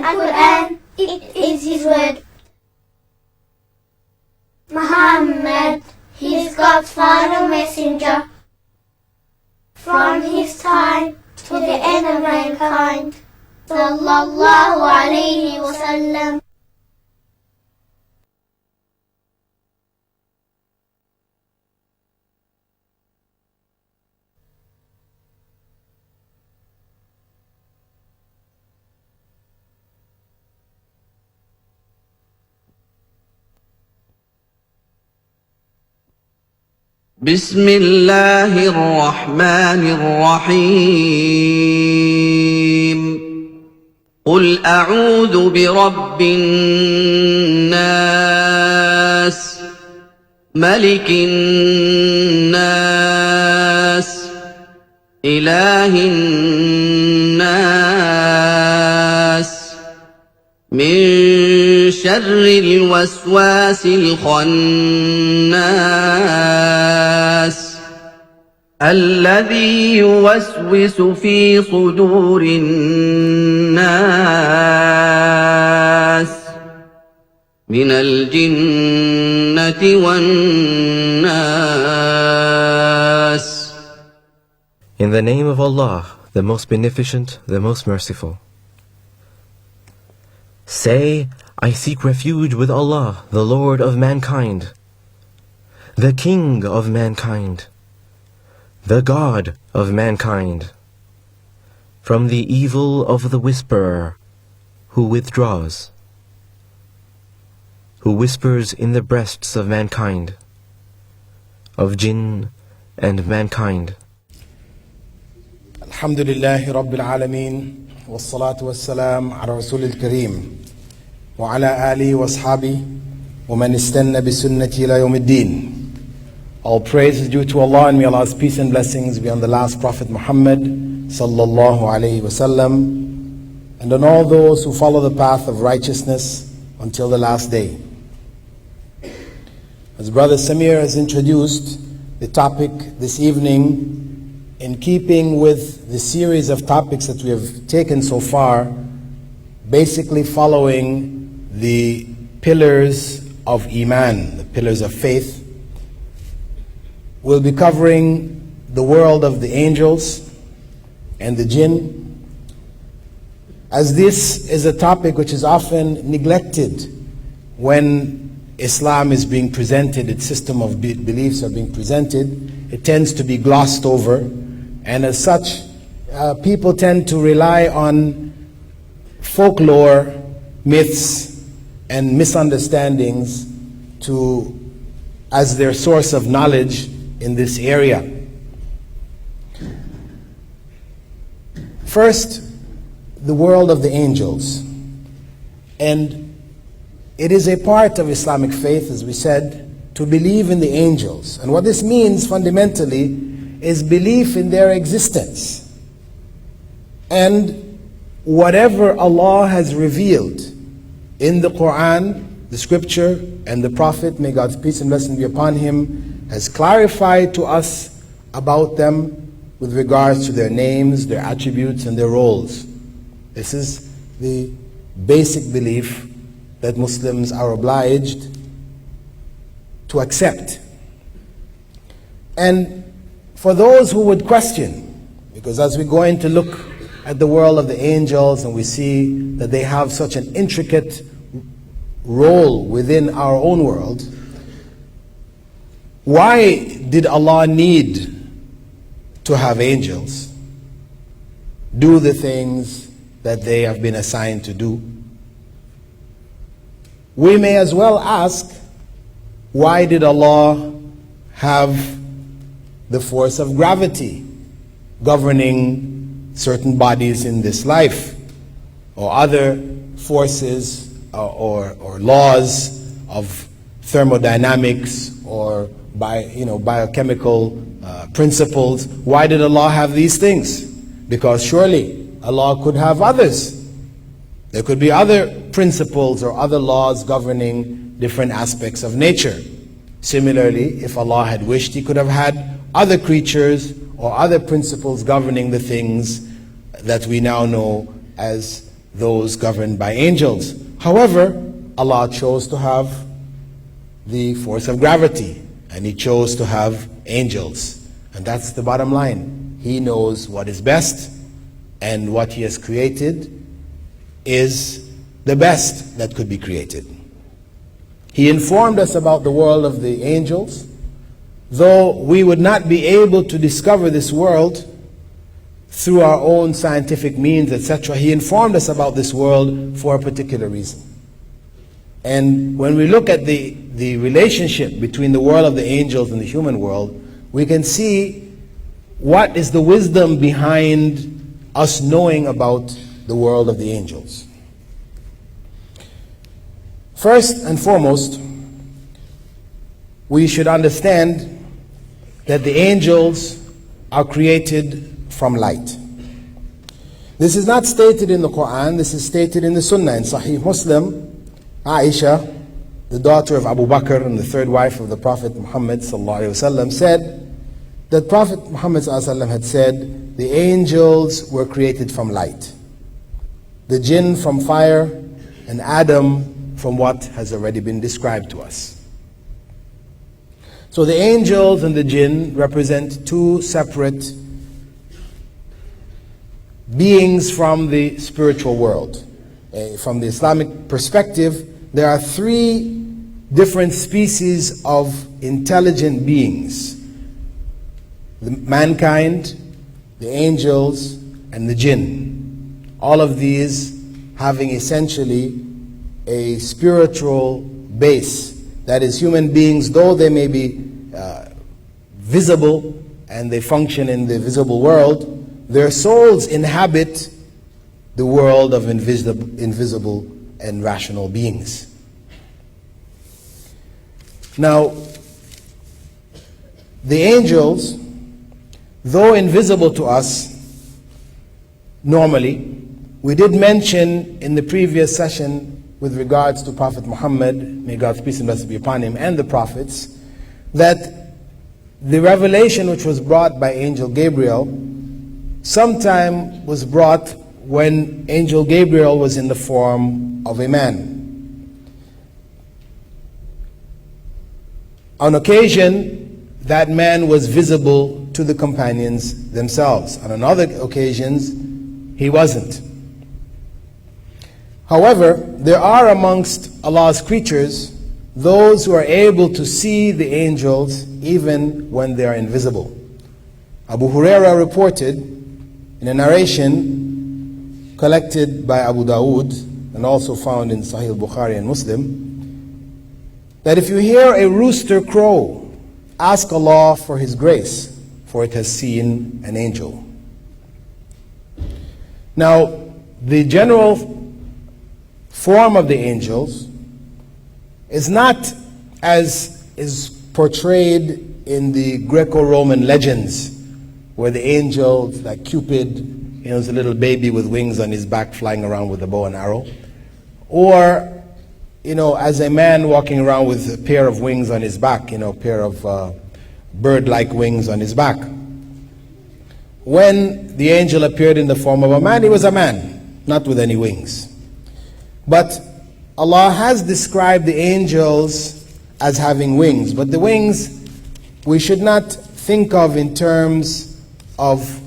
Quran, it is His word. Muhammad, he is God's final messenger. From his time to the end of mankind. Sallallahu alayhi wa sallam. بسم الله الرحمن الرحيم قل أعوذ برب الناس ملك الناس إله الناس من شر الوسواس الخناس الذي يوسوس في صدور الناس من الجنة والناس. In the name of Allah, the most beneficent, the most merciful. Say, I seek refuge with Allah, the Lord of mankind, the King of mankind, the God of mankind, from the evil of the whisperer, who withdraws, who whispers in the breasts of mankind, of Jinn and mankind. Alhamdulillahi Rabbil Alameen. والصلاة والسلام على رسول الكريم وعلى آله وأصحابه ومن استنى بسنته إلى يوم الدين. All praise is due to Allah, and may Allah's peace and blessings be on the last Prophet Muhammad sallallahu alayhi wasallam, and on all those who follow the path of righteousness until the last day. As Brother Samir has introduced the topic this evening, in keeping with the series of topics that we have taken so far, basically following the pillars of Iman, the pillars of faith, we'll be covering the world of the angels and the Jinn, as this is a topic which is often neglected when Islam is being presented, its system of beliefs are being presented. It tends to be glossed over. And as such, people tend to rely on folklore, myths, and misunderstandings as their source of knowledge in this area. First, the world of the angels. And it is a part of Islamic faith, as we said, to believe in the angels. And what this means fundamentally is belief in their existence. And whatever Allah has revealed in the Quran, the scripture, and the Prophet, may God's peace and blessing be upon him, has clarified to us about them with regards to their names, their attributes, and their roles. This is the basic belief that Muslims are obliged to accept. And for those who would question, because as we go in to look at the world of the angels and we see that they have such an intricate role within our own world, why did Allah need to have angels do the things that they have been assigned to do? We may as well ask, why did Allah have the force of gravity governing certain bodies in this life, or other forces or laws of thermodynamics or biochemical principles? Why did Allah have these things? Because surely Allah could have others. There could be other principles or other laws governing different aspects of nature. Similarly, if Allah had wished, He could have had other creatures or other principles governing the things that we now know as those governed by angels. However, Allah chose to have the force of gravity, and He chose to have angels. And that's the bottom line. He knows what is best, and what He has created is the best that could be created. He informed us about the world of the angels, though we would not be able to discover this world through our own scientific means, etc. He informed us about this world for a particular reason. And when we look at the relationship between the world of the angels and the human world, we can see what is the wisdom behind us knowing about the world of the angels. First and foremost, we should understand that the angels are created from light. This is not stated in the Quran, this is stated in the Sunnah. In Sahih Muslim, Aisha, the daughter of Abu Bakr and the third wife of the Prophet Muhammad ﷺ, said that Prophet Muhammad ﷺ had said, the angels were created from light, the jinn from fire, and Adam from what has already been described to us. So the angels and the jinn represent two separate beings from the spiritual world. From the Islamic perspective, there are three different species of intelligent beings: mankind, the angels, and the jinn. All of these having essentially a spiritual base. That is, human beings, though they may be visible and they function in the visible world, their souls inhabit the world of invisible and rational beings. Now, the angels, though invisible to us normally, we did mention in the previous session with regards to Prophet Muhammad, may God's peace and blessings be upon him, and the prophets, that the revelation which was brought by Angel Gabriel sometime was brought when Angel Gabriel was in the form of a man. On occasion, that man was visible to the companions themselves. On other occasions, he wasn't. However, there are amongst Allah's creatures those who are able to see the angels even when they are invisible. Abu Huraira reported in a narration collected by Abu Dawood and also found in Sahih Bukhari and Muslim, that if you hear a rooster crow, ask Allah for His grace, for it has seen an angel. Now, the general form of the angels is not as is portrayed in the Greco-Roman legends, where the angel, like Cupid, is a little baby with wings on his back flying around with a bow and arrow, or as a man walking around with a pair of wings on his back, a pair of bird-like wings on his back. When the angel appeared in the form of a man, he was a man, not with any wings. But Allah has described the angels as having wings, but the wings we should not think of in terms of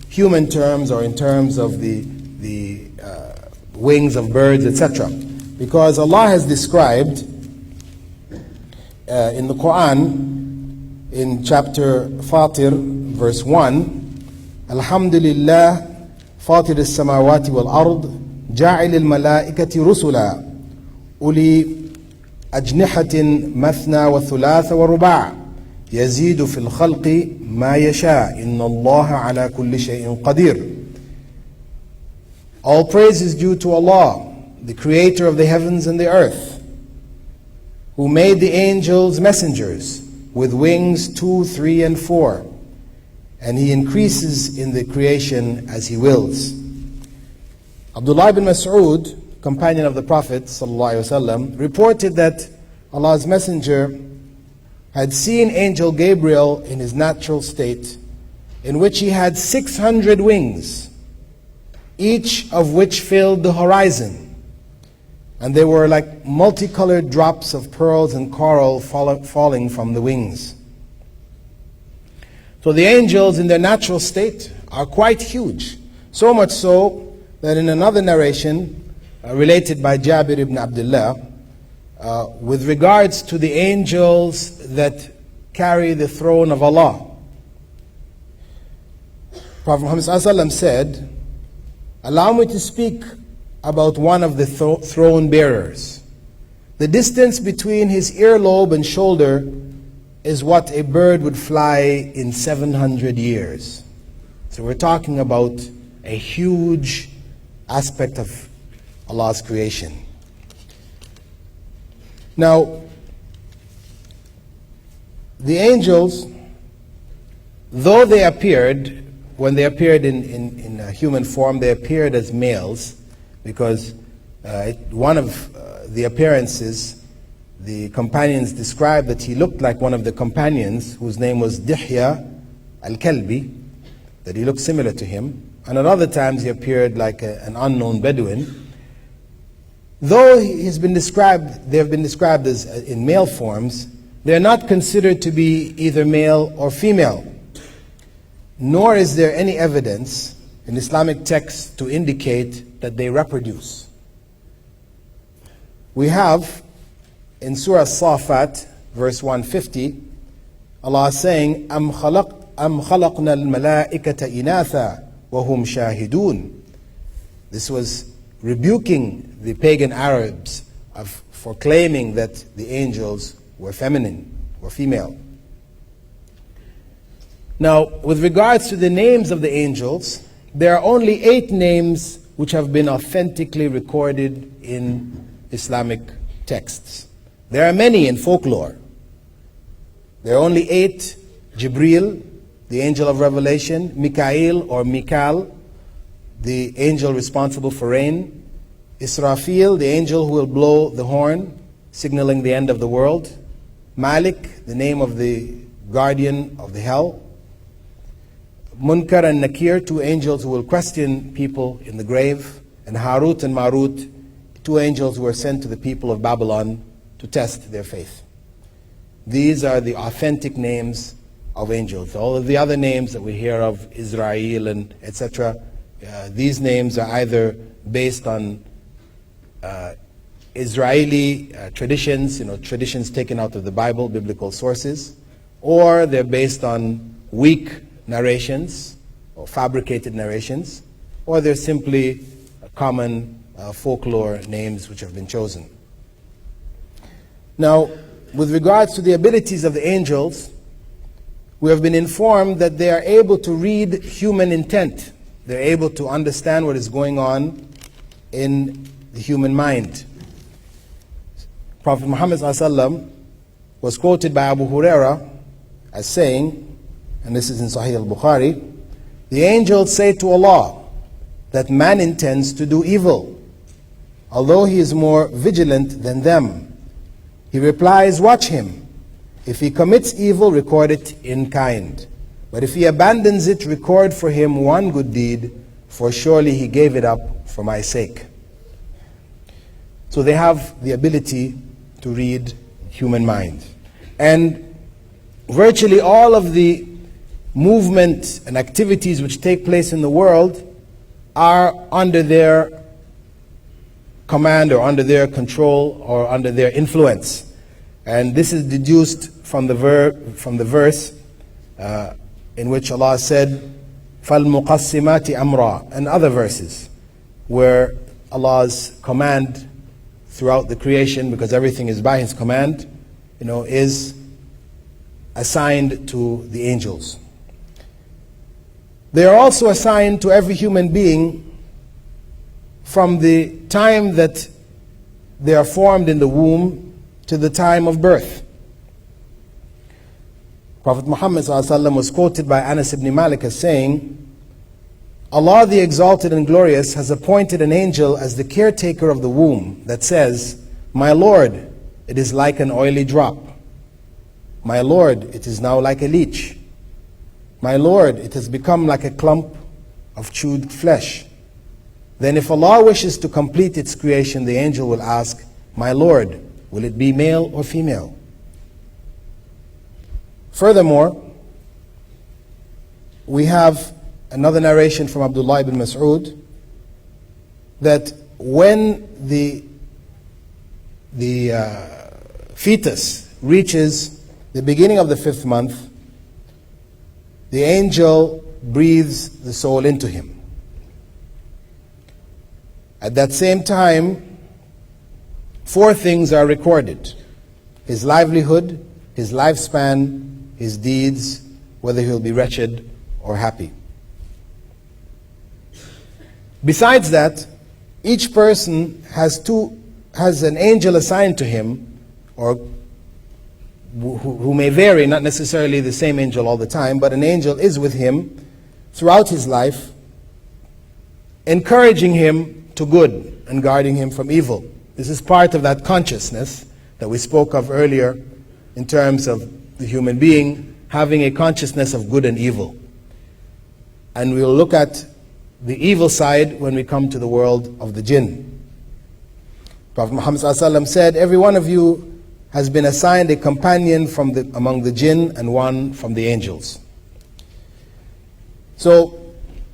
human terms or in terms of the wings of birds, etc. Because Allah has described in the Quran, in chapter Fatir, verse 1, Alhamdulillah, Fatir as-samawati wal-ard, جاعل الملائكة رسلا أولي أجنحة مثنى وثلاث ورباع يزيد في الخلق ما يشاء إن الله على كل شيء قدير. All praise is due to Allah, the creator of the heavens and the earth, who made the angels messengers with wings 2, 3, and 4, and He increases in the creation as He wills. Abdullah ibn Mas'ud, companion of the Prophet ﷺ, reported that Allah's Messenger had seen Angel Gabriel in his natural state, in which he had 600 wings, each of which filled the horizon. And they were like multicolored drops of pearls and coral falling from the wings. So the angels in their natural state are quite huge. So much so that in another narration related by Jabir ibn Abdullah, with regards to the angels that carry the throne of Allah, Prophet Muhammad ﷺ said, "Allow me to speak about one of the throne bearers. The distance between his earlobe and shoulder is what a bird would fly in 700 years. So we're talking about a huge aspect of Allah's creation. Now, the angels, though they appeared, when they appeared in human form, they appeared as males, because one of the appearances, the companions described that he looked like one of the companions whose name was Dihya al-Kalbi, that he looked similar to him. And at other times he appeared like an unknown Bedouin. Though they have been described as in male forms, they are not considered to be either male or female. Nor is there any evidence in Islamic texts to indicate that they reproduce. We have in Surah Safat, verse 150, Allah saying, أَمْ خَلَقْنَا الْمَلَائِكَةَ إِنَاثًا وَهُمْ شَاهِدُونَ. This was rebuking the pagan Arabs for claiming that the angels were feminine or female. Now, with regards to the names of the angels, there are only 8 names which have been authentically recorded in Islamic texts. There are many in folklore. There are only 8: Jibril, the angel of revelation; Mikael or Mikal, the angel responsible for rain; Israfil, the angel who will blow the horn, signaling the end of the world; Malik, the name of the guardian of the hell; Munkar and Nakir, 2 angels who will question people in the grave; and Harut and Marut, 2 angels who were sent to the people of Babylon to test their faith. These are the authentic names of angels. All of the other names that we hear of, Israel and etc., these names are either based on Israeli traditions, traditions taken out of the Bible, biblical sources, or they're based on weak narrations or fabricated narrations, or they're simply common folklore names which have been chosen. Now, with regards to the abilities of the angels, we have been informed that they are able to read human intent. They're able to understand what is going on in the human mind. Prophet Muhammad ﷺ was quoted by Abu Huraira as saying, and this is in Sahih al-Bukhari, "The angels say to Allah that man intends to do evil, although he is more vigilant than them. He replies, watch him. If he commits evil, record it in kind. But if he abandons it, record for him one good deed, for surely he gave it up for my sake." So they have the ability to read human mind. And virtually all of the movement and activities which take place in the world are under their command or under their control or under their influence. And this is deduced from the verse in which Allah said, فَالْمُقَسِّمَاتِ أَمْرًا, and other verses where Allah's command throughout the creation, because everything is by His command, is assigned to the angels. They are also assigned to every human being from the time that they are formed in the womb to the time of birth. Prophet Muhammad ﷺ was quoted by Anas ibn Malik as saying, "Allah the Exalted and Glorious has appointed an angel as the caretaker of the womb that says, 'My Lord, it is like an oily drop. My Lord, it is now like a leech. My Lord, it has become like a clump of chewed flesh. Then if Allah wishes to complete its creation, the angel will ask, "My Lord, will it be male or female?" Furthermore, we have another narration from Abdullah ibn Mas'ud that when the fetus reaches the beginning of the 5th month, the angel breathes the soul into him. At that same time, 4 things are recorded: his livelihood, his lifespan, his deeds, whether he'll be wretched or happy. Besides that, each person has an angel assigned to him, or who may vary, not necessarily the same angel all the time, but an angel is with him throughout his life, encouraging him to good and guarding him from evil. This is part of that consciousness that we spoke of earlier in terms of the human being having a consciousness of good and evil. And we'll look at the evil side when we come to the world of the Jinn. Prophet Muhammad ﷺ said, "Every one of you has been assigned a companion among the Jinn and one from the angels." So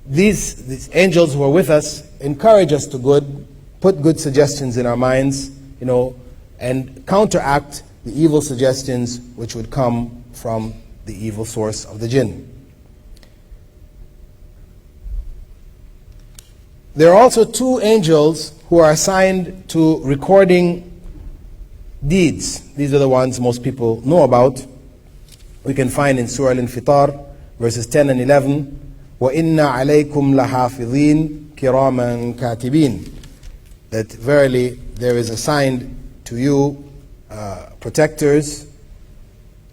these angels who are with us encourage us to good, put good suggestions in our minds, and counteract the evil suggestions which would come from the evil source of the Jinn. There are also 2 angels who are assigned to recording deeds. These are the ones most people know about. We can find in Surah Al-Infitar, verses 10 and 11, وَإِنَّ عَلَيْكُمْ لَحَافِظِينَ كِرَامًا كَاتِبِينَ, that verily there is assigned to you protectors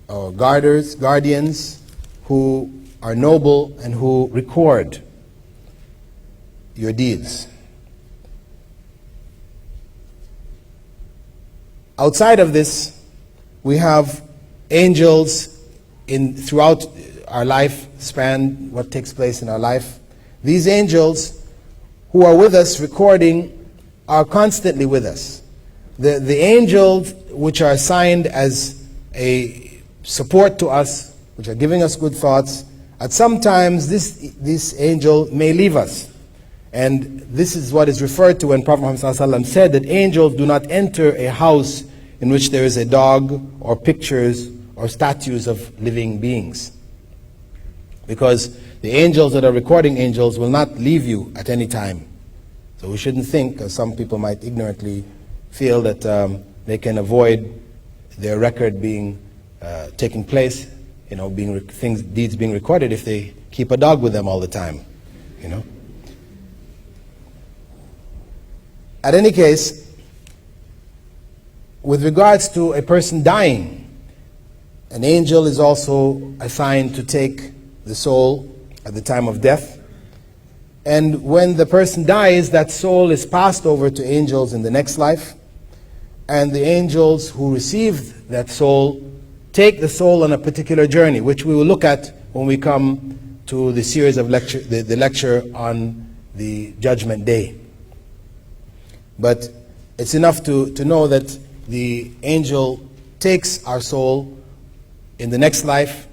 or guardians who are noble and who record your deeds. Outside of this, we have angels throughout our lifespan, what takes place in our life. These angels who are with us recording are constantly with us. The angels which are assigned as a support to us, which are giving us good thoughts, at some times this angel may leave us. And this is what is referred to when Prophet Muhammad ﷺ said that angels do not enter a house in which there is a dog or pictures or statues of living beings. Because the angels that are recording angels will not leave you at any time. So we shouldn't think, as some people might ignorantly feel, that they can avoid their record being taking place, deeds being recorded if they keep a dog with them all the time, At any case, with regards to a person dying, an angel is also assigned to take the soul at the time of death. And when the person dies, that soul is passed over to angels in the next life. And the angels who receive that soul take the soul on a particular journey, which we will look at when we come to the series of the lecture on the Judgment Day. But it's enough to know that the angel takes our soul in the next life,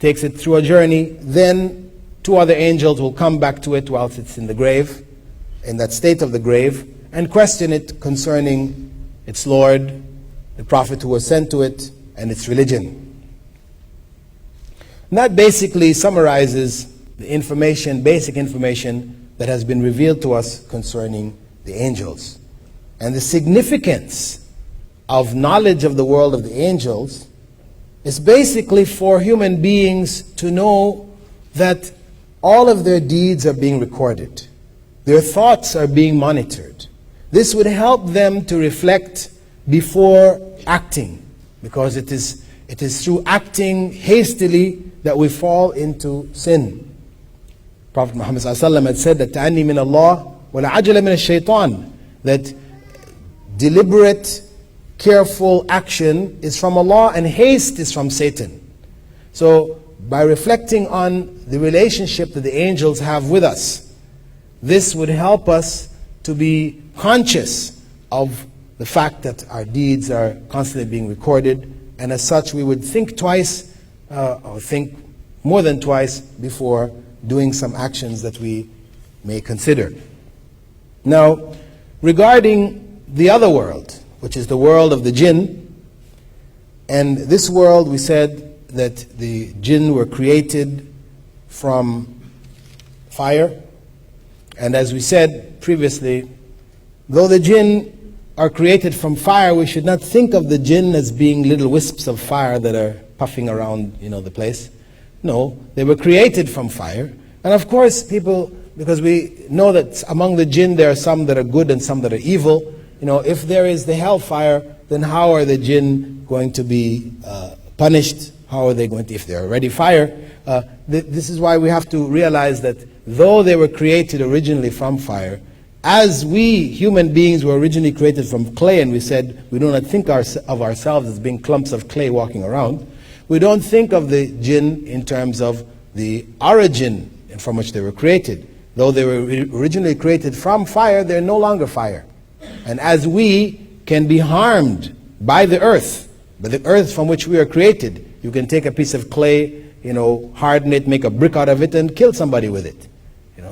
takes it through a journey, then 2 other angels will come back to it whilst it's in the grave, in that state of the grave, and question it concerning its Lord, the Prophet who was sent to it, and its religion. And that basically summarizes the basic information that has been revealed to us concerning the angels. And the significance of knowledge of the world of the angels is basically for human beings to know that all of their deeds are being recorded. Their thoughts are being monitored. This would help them to reflect before acting, because it is through acting hastily that we fall into sin. Prophet Muhammad ﷺ had said that ta'anni min Allah wa la ajala min ash-shaytan, that deliberate, careful action is from Allah and haste is from Satan. So by reflecting on the relationship that the angels have with us, this would help us to be conscious of the fact that our deeds are constantly being recorded, and as such we would think twice or think more than twice before doing some actions that we may consider. Now, regarding the other world, which is the world of the Jinn, and this world, we said that the Jinn were created from fire, and as we said previously, though the Jinn are created from fire, we should not think of the Jinn as being little wisps of fire that are puffing around, the place. No, they were created from fire. And of course, people, because we know that among the Jinn there are some that are good and some that are evil. If there is the hellfire, then how are the Jinn going to be punished? How are they going to, if they're already fire? This is why we have to realize that though they were created originally from fire, as we human beings were originally created from clay, and we said we do not think of ourselves as being clumps of clay walking around, we don't think of the Jinn in terms of the origin from which they were created. Though they were originally created from fire, they're no longer fire. And as we can be harmed by the earth from which we are created, you can take a piece of clay, harden it, make a brick out of it, and kill somebody with it.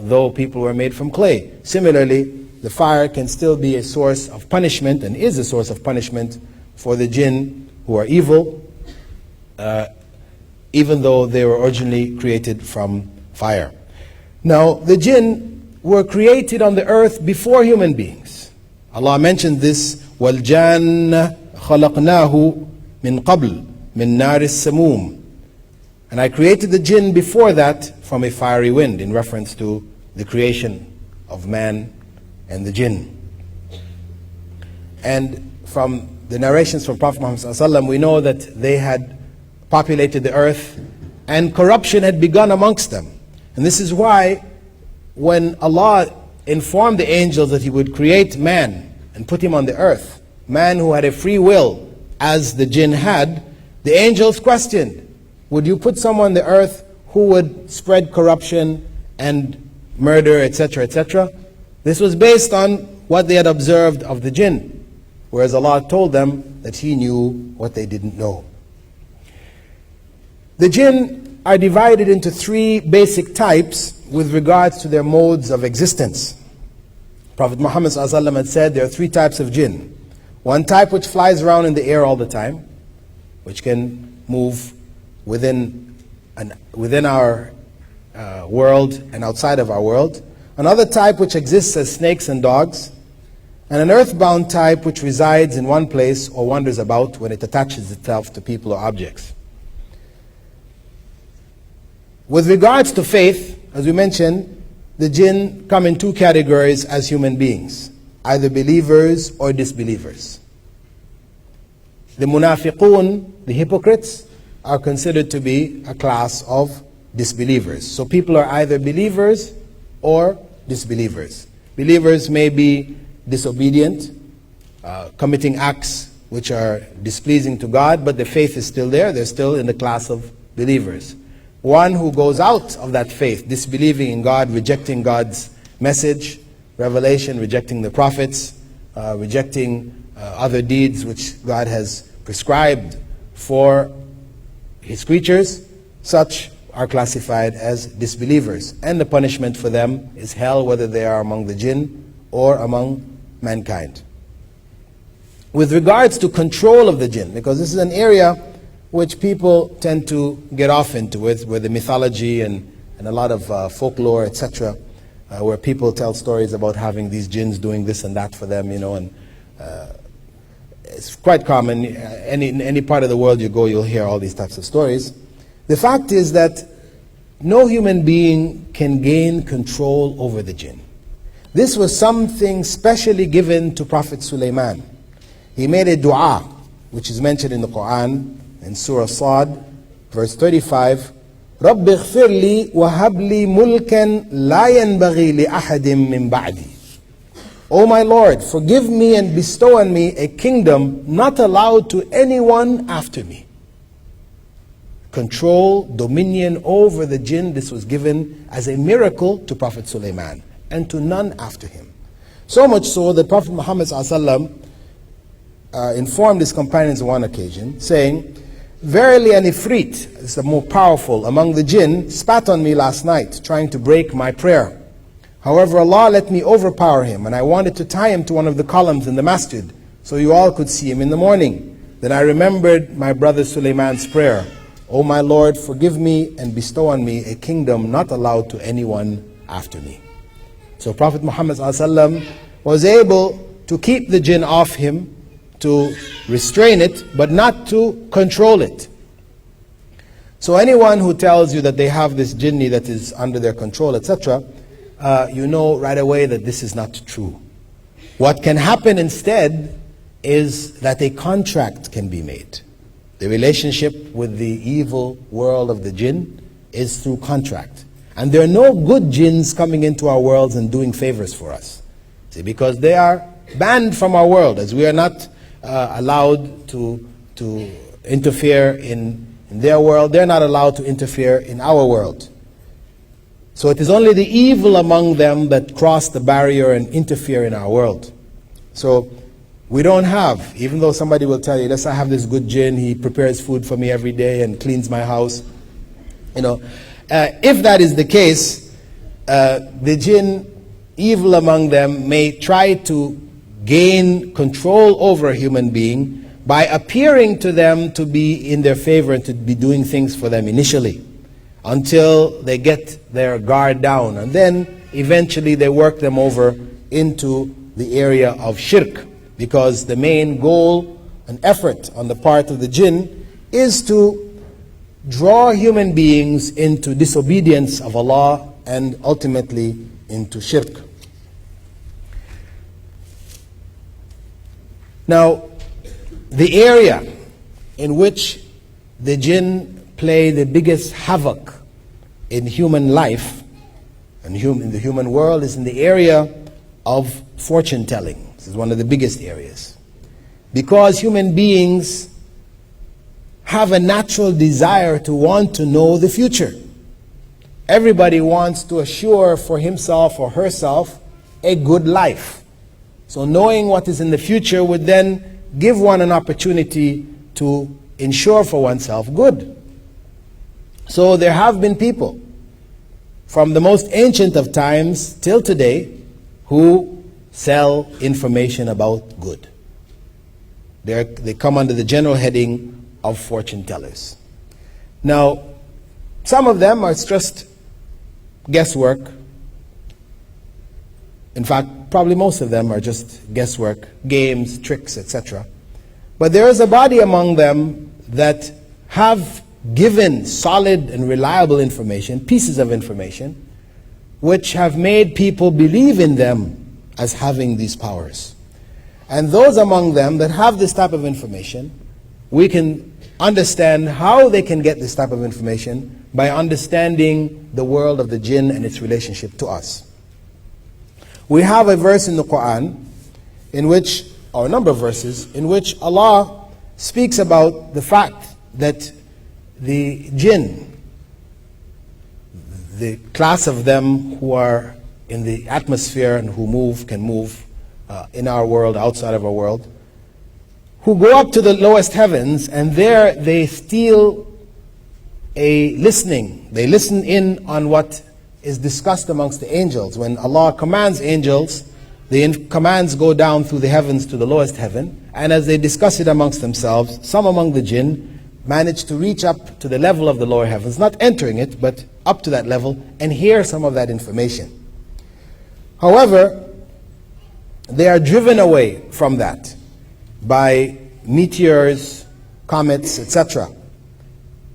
Though people were made from clay. Similarly, the fire can still be a source of punishment, and is a source of punishment for the Jinn who are evil, even though they were originally created from fire. Now, the Jinn were created on the earth before human beings. Allah mentioned this, وَالْجَانَّ خَلَقْنَاهُ مِنْ قَبْلِ مِنْ نَارِ السَّمُومِ. And I created the Jinn before that from a fiery wind, in reference to the creation of man and the Jinn. And from the narrations from Prophet Muhammad ﷺ, we know that they had populated the earth and corruption had begun amongst them. And this is why when Allah informed the angels that He would create man and put him on the earth, man who had a free will as the Jinn had, the angels questioned, would you put someone on the earth who would spread corruption and murder, etc., etc.? This was based on what they had observed of the Jinn, whereas Allah told them that He knew what they didn't know. The Jinn are divided into three basic types with regards to their modes of existence. Prophet Muhammad ﷺ had said there are three types of Jinn. One type which flies around in the air all the time, which can move within our world and outside of our world. Another type which exists as snakes and dogs. And an earthbound type which resides in one place or wanders about when it attaches itself to people or objects. With regards to faith, as we mentioned, the Jinn come in two categories as human beings, either believers or disbelievers. The munafiqun, the hypocrites, are considered to be a class of disbelievers. So people are either believers or disbelievers. Believers may be disobedient, committing acts which are displeasing to God, but the faith is still there. They're still in the class of believers. One who goes out of that faith, disbelieving in God, rejecting God's message, revelation, rejecting the prophets, rejecting other deeds which God has prescribed for His creatures, such are classified as disbelievers. And the punishment for them is hell, whether they are among the Jinn or among mankind. With regards to control of the Jinn, because this is an area which people tend to get off into with the mythology and a lot of folklore, etc., where people tell stories about having these jinns doing this and that for them, and it's quite common. Any part of the world you go, you'll hear all these types of stories. The fact is that no human being can gain control over the jinn. This was something specially given to Prophet Sulaiman. He made a dua, which is mentioned in the Quran, in Surah Sad, verse 35, رَبِّ اغْفِرْ لِي وَهَبْ لِي مُلْكًا لَا يَنْبَغِي لِأَحَدٍ مِّن بَعْدِي. O my Lord, forgive me and bestow on me a kingdom not allowed to anyone after me. Control, dominion over the jinn, this was given as a miracle to Prophet Sulaiman. and to none after him. So much so that Prophet Muhammad ﷺ informed his companions on one occasion, saying, "Verily an ifrit, is the more powerful among the jinn, spat on me last night, trying to break my prayer. However, Allah let me overpower him, and I wanted to tie him to one of the columns in the masjid, so you all could see him in the morning. Then I remembered my brother Sulaiman's prayer, O my Lord, forgive me and bestow on me a kingdom not allowed to anyone after me." So Prophet Muhammad ﷺ was able to keep the jinn off him, to restrain it, but not to control it. So anyone who tells you that they have this jinni that is under their control, etc., you know right away that this is not true. What can happen instead is that a contract can be made. The relationship with the evil world of the jinn is through contract. And there are no good jinns coming into our worlds and doing favors for us. See, because they are banned from our world, as we are not allowed to interfere in their world. They're not allowed to interfere in our world. So it is only the evil among them that cross the barrier and interfere in our world. So we don't have, even though somebody will tell you, let's I have this good jinn, he prepares food for me every day and cleans my house. You know, if that is the case, the jinn, evil among them, may try to gain control over a human being by appearing to them to be in their favor and to be doing things for them initially, until they get their guard down, and then eventually they work them over into the area of shirk, because the main goal and effort on the part of the jinn is to draw human beings into disobedience of Allah and ultimately into shirk. Now, the area in which the jinn play the biggest havoc in human life and in the human world is in the area of fortune telling. This is one of the biggest areas. Because human beings have a natural desire to want to know the future. Everybody wants to assure for himself or herself a good life. So knowing what is in the future would then give one an opportunity to ensure for oneself good. So there have been people from the most ancient of times till today who sell information about good. They come under the general heading of fortune tellers. Now, some of them are just guesswork. In fact, probably most of them are just guesswork, games, tricks, etc. But there is a body among them that have given solid and reliable information, pieces of information, which have made people believe in them as having these powers. And those among them that have this type of information, we can understand how they can get this type of information by understanding the world of the jinn and its relationship to us. We have a verse in the Quran in which, or a number of verses, in which Allah speaks about the fact that the jinn, the class of them who are in the atmosphere and who can move in our world, outside of our world, who go up to the lowest heavens, and there they steal a listening. They listen in on what is discussed amongst the angels. When Allah commands angels, the commands go down through the heavens to the lowest heaven, and as they discuss it amongst themselves, some among the jinn manage to reach up to the level of the lower heavens, not entering it, but up to that level, and hear some of that information. However, they are driven away from that by meteors, comets, etc.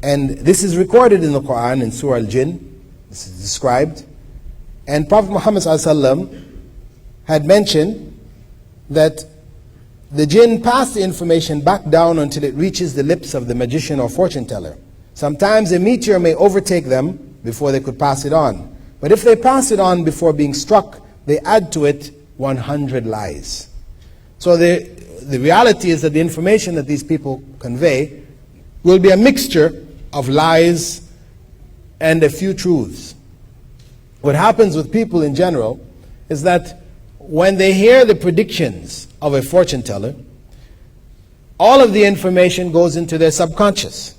And this is recorded in the Quran in Surah Al-Jinn. This is described. And Prophet Muhammad ﷺ had mentioned that the jinn pass the information back down until it reaches the lips of the magician or fortune teller. Sometimes a meteor may overtake them before they could pass it on. But if they pass it on before being struck, they add to it 100 lies. So the reality is that the information that these people convey will be a mixture of lies and a few truths. What happens with people in general is that when they hear the predictions of a fortune teller, all of the information goes into their subconscious.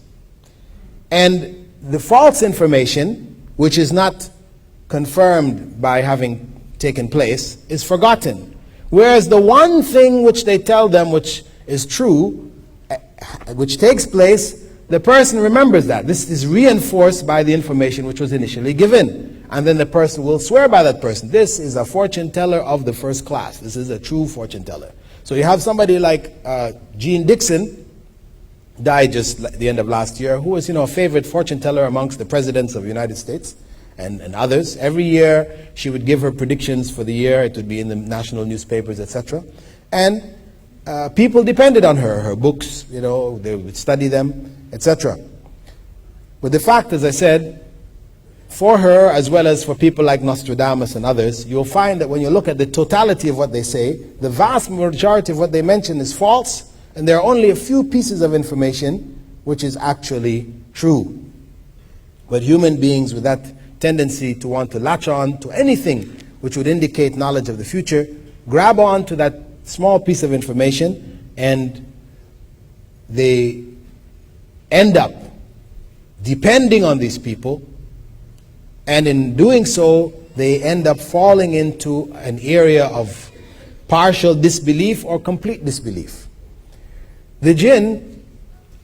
And the false information, which is not confirmed by having taken place, is forgotten. Whereas the one thing which they tell them, which is true, which takes place, the person remembers that. This is reinforced by the information which was initially given. And then the person will swear by that person. This is a fortune teller of the first class. This is a true fortune teller. So you have somebody like Jean Dixon, died just at the end of last year, who was, a favorite fortune teller amongst the presidents of the United States and others. Every year she would give her predictions for the year. It would be in the national newspapers, etc. And people depended on her books, they would study them, etc. But the fact, as I said, for her as well as for people like Nostradamus and others, you'll find that when you look at the totality of what they say, the vast majority of what they mention is false, and there are only a few pieces of information which is actually true. But human beings with that tendency to want to latch on to anything which would indicate knowledge of the future, grab on to that small piece of information, and they end up depending on these people, and in doing so they end up falling into an area of partial disbelief or complete disbelief. The jinn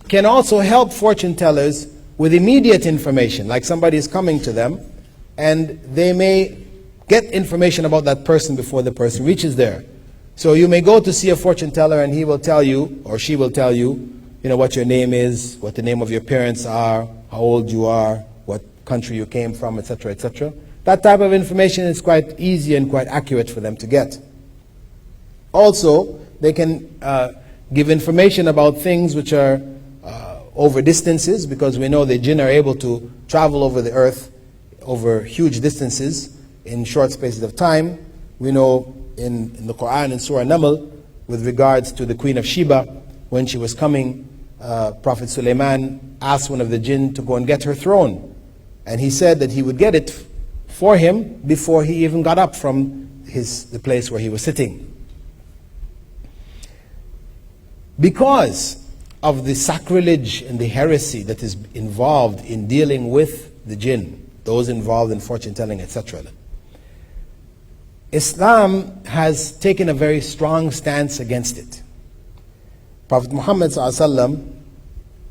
can also help fortune tellers with immediate information, like somebody is coming to them and they may get information about that person before the person reaches there. So you may go to see a fortune teller and he will tell you, or she will tell you, what your name is, what the name of your parents are, how old you are, what country you came from, etc., etc. That type of information is quite easy and quite accurate for them to get. Also, they can give information about things which are over distances, because we know the jinn are able to travel over the earth over huge distances in short spaces of time. We know in the Quran in Surah Naml, with regards to the Queen of Sheba, when she was coming, Prophet Sulaiman asked one of the jinn to go and get her throne, and he said that he would get it for him before he even got up from the place where he was sitting. Because of the sacrilege and the heresy that is involved in dealing with the jinn, those involved in fortune telling, etc., Islam has taken a very strong stance against it. Prophet Muhammad ﷺ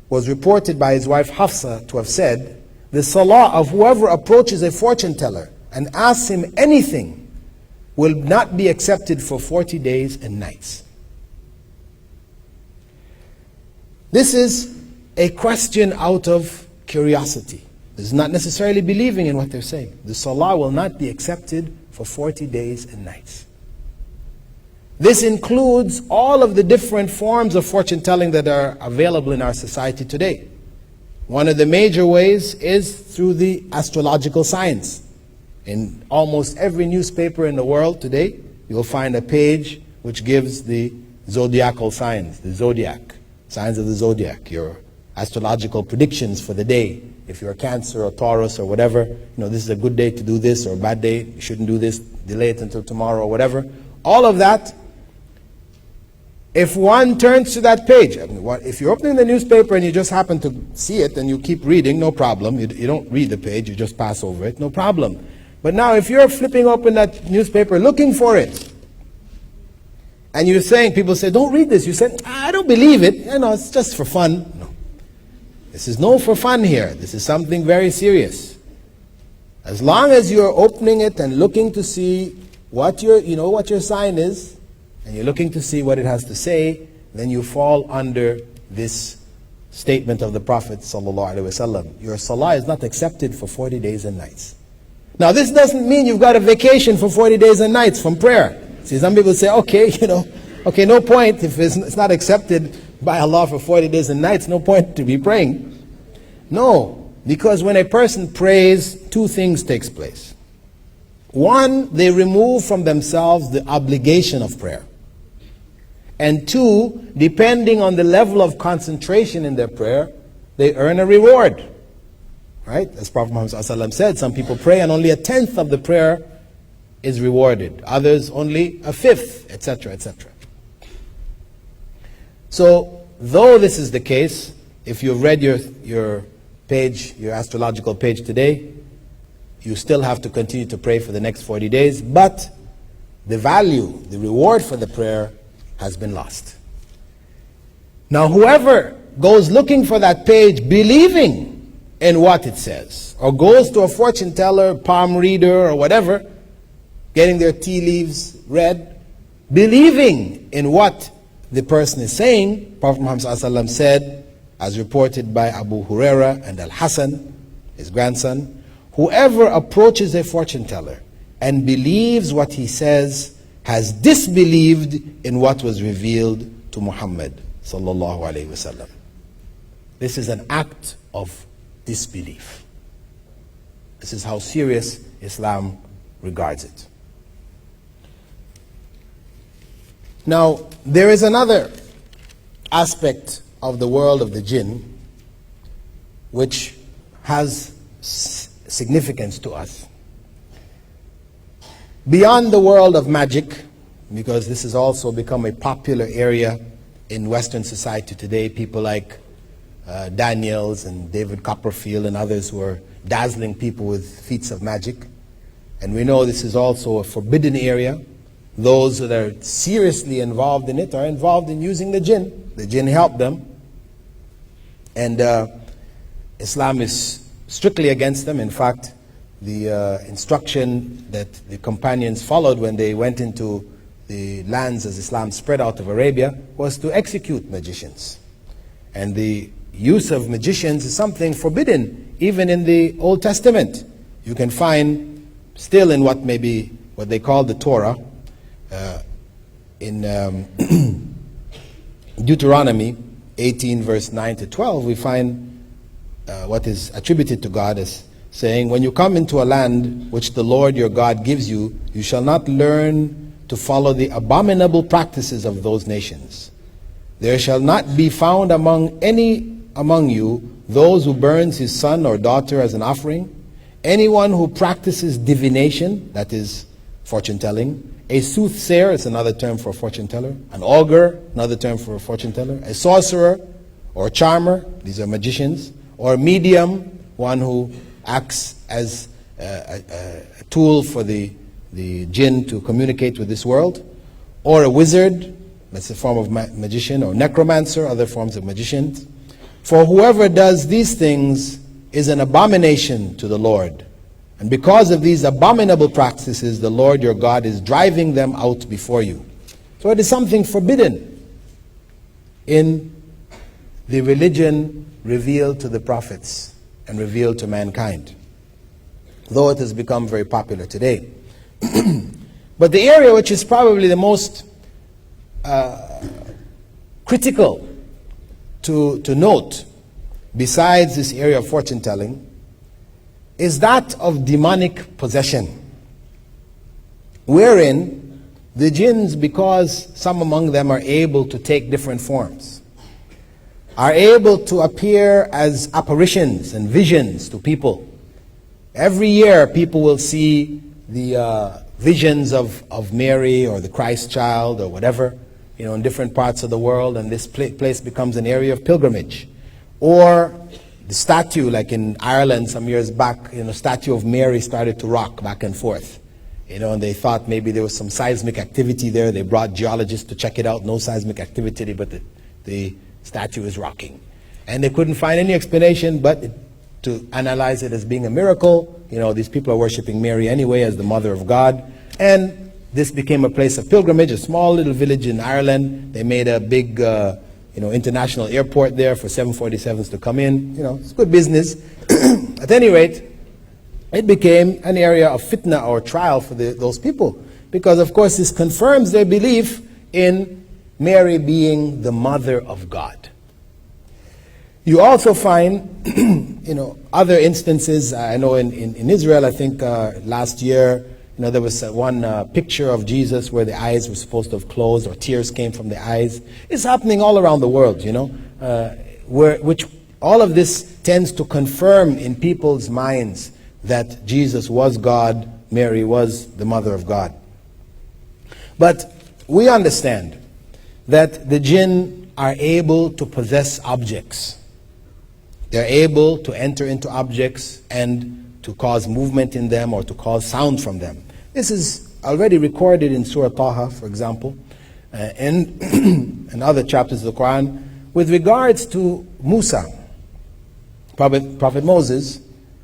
was reported by his wife Hafsa to have said, the salah of whoever approaches a fortune teller and asks him anything will not be accepted for 40 days and nights. This is a question out of curiosity. This is not necessarily believing in what they're saying. The salah will not be accepted for 40 days and nights. This includes all of the different forms of fortune telling that are available in our society today. One of the major ways is through the astrological science. In almost every newspaper in the world today, you'll find a page which gives the zodiacal signs, the zodiac. Signs of the zodiac, your astrological predictions for the day. If you're a Cancer or Taurus or whatever, this is a good day to do this, or a bad day, you shouldn't do this, delay it until tomorrow or whatever. All of that, if one turns to that page, if you're opening the newspaper and you just happen to see it and you keep reading, no problem. You don't read the page, you just pass over it, no problem. But now if you're flipping open that newspaper looking for it, and you're saying, people say, don't read this. You say, I don't believe it. It's just for fun. No. This is no for fun here. This is something very serious. As long as you're opening it and looking to see what what your sign is, and you're looking to see what it has to say, then you fall under this statement of the Prophet ﷺ. Your salah is not accepted for 40 days and nights. Now this doesn't mean you've got a vacation for 40 days and nights from prayer. See, some people say, okay, no point. If it's not accepted by Allah for 40 days and nights, no point to be praying. No, because when a person prays, two things takes place. One, they remove from themselves the obligation of prayer. And two, depending on the level of concentration in their prayer, they earn a reward. Right? As Prophet Muhammad ﷺ said, some people pray and only a tenth of the prayer is rewarded. Others only a fifth, etc., etc. So, though this is the case, if you've read your page, your astrological page today, you still have to continue to pray for the next 40 days, but the value, the reward for the prayer has been lost. Now, whoever goes looking for that page believing in what it says, or goes to a fortune teller, palm reader, or whatever, getting their tea leaves read, believing in what the person is saying, Prophet Muhammad ﷺ said, as reported by Abu Huraira and Al-Hasan, his grandson, whoever approaches a fortune teller and believes what he says has disbelieved in what was revealed to Muhammad sallallahu alaihi wasallam. This is an act of disbelief. This is how serious Islam regards it. Now, there is another aspect of the world of the jinn which has significance to us. Beyond the world of magic, because this has also become a popular area in Western society today, people like Daniels and David Copperfield and others who are dazzling people with feats of magic. And we know this is also a forbidden area. Those that are seriously involved in it are involved in using the jinn. The jinn help them. And Islam is strictly against them. In fact, the instruction that the companions followed when they went into the lands as Islam spread out of Arabia was to execute magicians. And the use of magicians is something forbidden even in the Old Testament. You can find still in what they call the Torah, in Deuteronomy 18 verse 9 to 12, we find what is attributed to God as saying, when you come into a land which the Lord your God gives you, you shall not learn to follow the abominable practices of those nations. There shall not be found among you those who burns his son or daughter as an offering, anyone who practices divination, that is fortune telling, a soothsayer is another term for a fortune teller, an augur, another term for a fortune teller, a sorcerer or a charmer, these are magicians, or a medium, one who acts as a tool for the jinn to communicate with this world, or a wizard, that's a form of magician, or necromancer, other forms of magicians. For whoever does these things is an abomination to the Lord. And because of these abominable practices, the Lord your God is driving them out before you. So it is something forbidden in the religion revealed to the prophets and revealed to mankind, though it has become very popular today. But the area which is probably the most critical to note, besides this area of fortune telling, is that of demonic possession, wherein the jinns, because some among them are able to take different forms, are able to appear as apparitions and visions to people. Every year people will see the visions of Mary or the Christ child or whatever, in different parts of the world, and this place becomes an area of pilgrimage. Or the statue, like in Ireland some years back, the statue of Mary started to rock back and forth. And they thought maybe there was some seismic activity there. They brought geologists to check it out. No seismic activity, but the statue is rocking. And they couldn't find any explanation but to analyze it as being a miracle. These people are worshiping Mary anyway as the mother of God. And this became a place of pilgrimage, a small little village in Ireland. They made a big international airport there for 747s to come in. It's good business. At any rate, it became an area of fitna or trial for those people, because of course this confirms their belief in Mary being the mother of God. You also find other instances. I know in Israel, I think last year, there was one picture of Jesus where the eyes were supposed to have closed, or tears came from the eyes. It's happening all around the world, which all of this tends to confirm in people's minds that Jesus was God, Mary was the mother of God. But we understand that the jinn are able to possess objects. They're able to enter into objects and to cause movement in them or to cause sound from them. This is already recorded in Surah Taha, for example, and in other chapters of the Quran. With regards to Musa, Prophet Moses,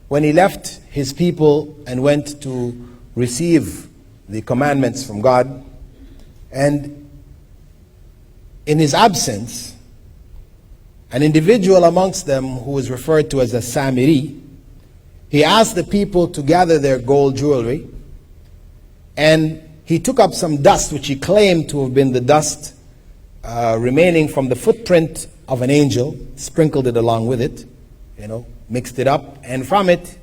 when he left his people and went to receive the commandments from God, and in his absence, an individual amongst them who was referred to as a Samiri, he asked the people to gather their gold jewelry, and he took up some dust which he claimed to have been the dust remaining from the footprint of an angel, sprinkled it along with it, mixed it up, and from it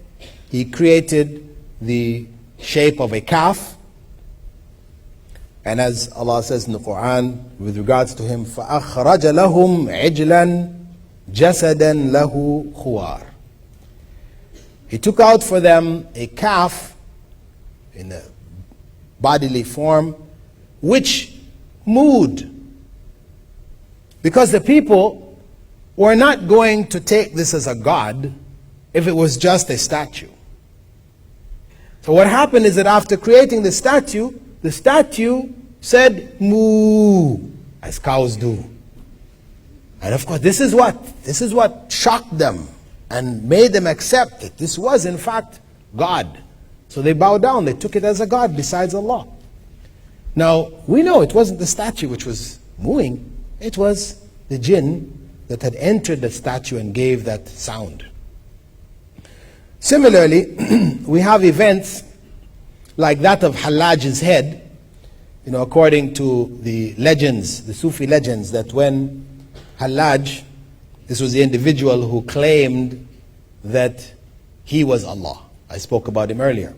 he created the shape of a calf. And as Allah says in the Quran with regards to him, فَأَخْرَجَ لَهُمْ عِجْلًا جَسَدًا لَهُ خُوَارٍ. He took out for them a calf in a bodily form which moved, because the people were not going to take this as a god if it was just a statue. So what happened is that after creating the statue said moo, as cows do. And of course this is what shocked them and made them accept that this was in fact God. So they bowed down, they took it as a god besides Allah. Now we know it wasn't the statue which was mooing, it was the jinn that had entered the statue and gave that sound. Similarly, we have events like that of Hallaj's head, according to the legends, the Sufi legends, that when Hallaj, this was the individual who claimed that he was Allah. I spoke about him earlier.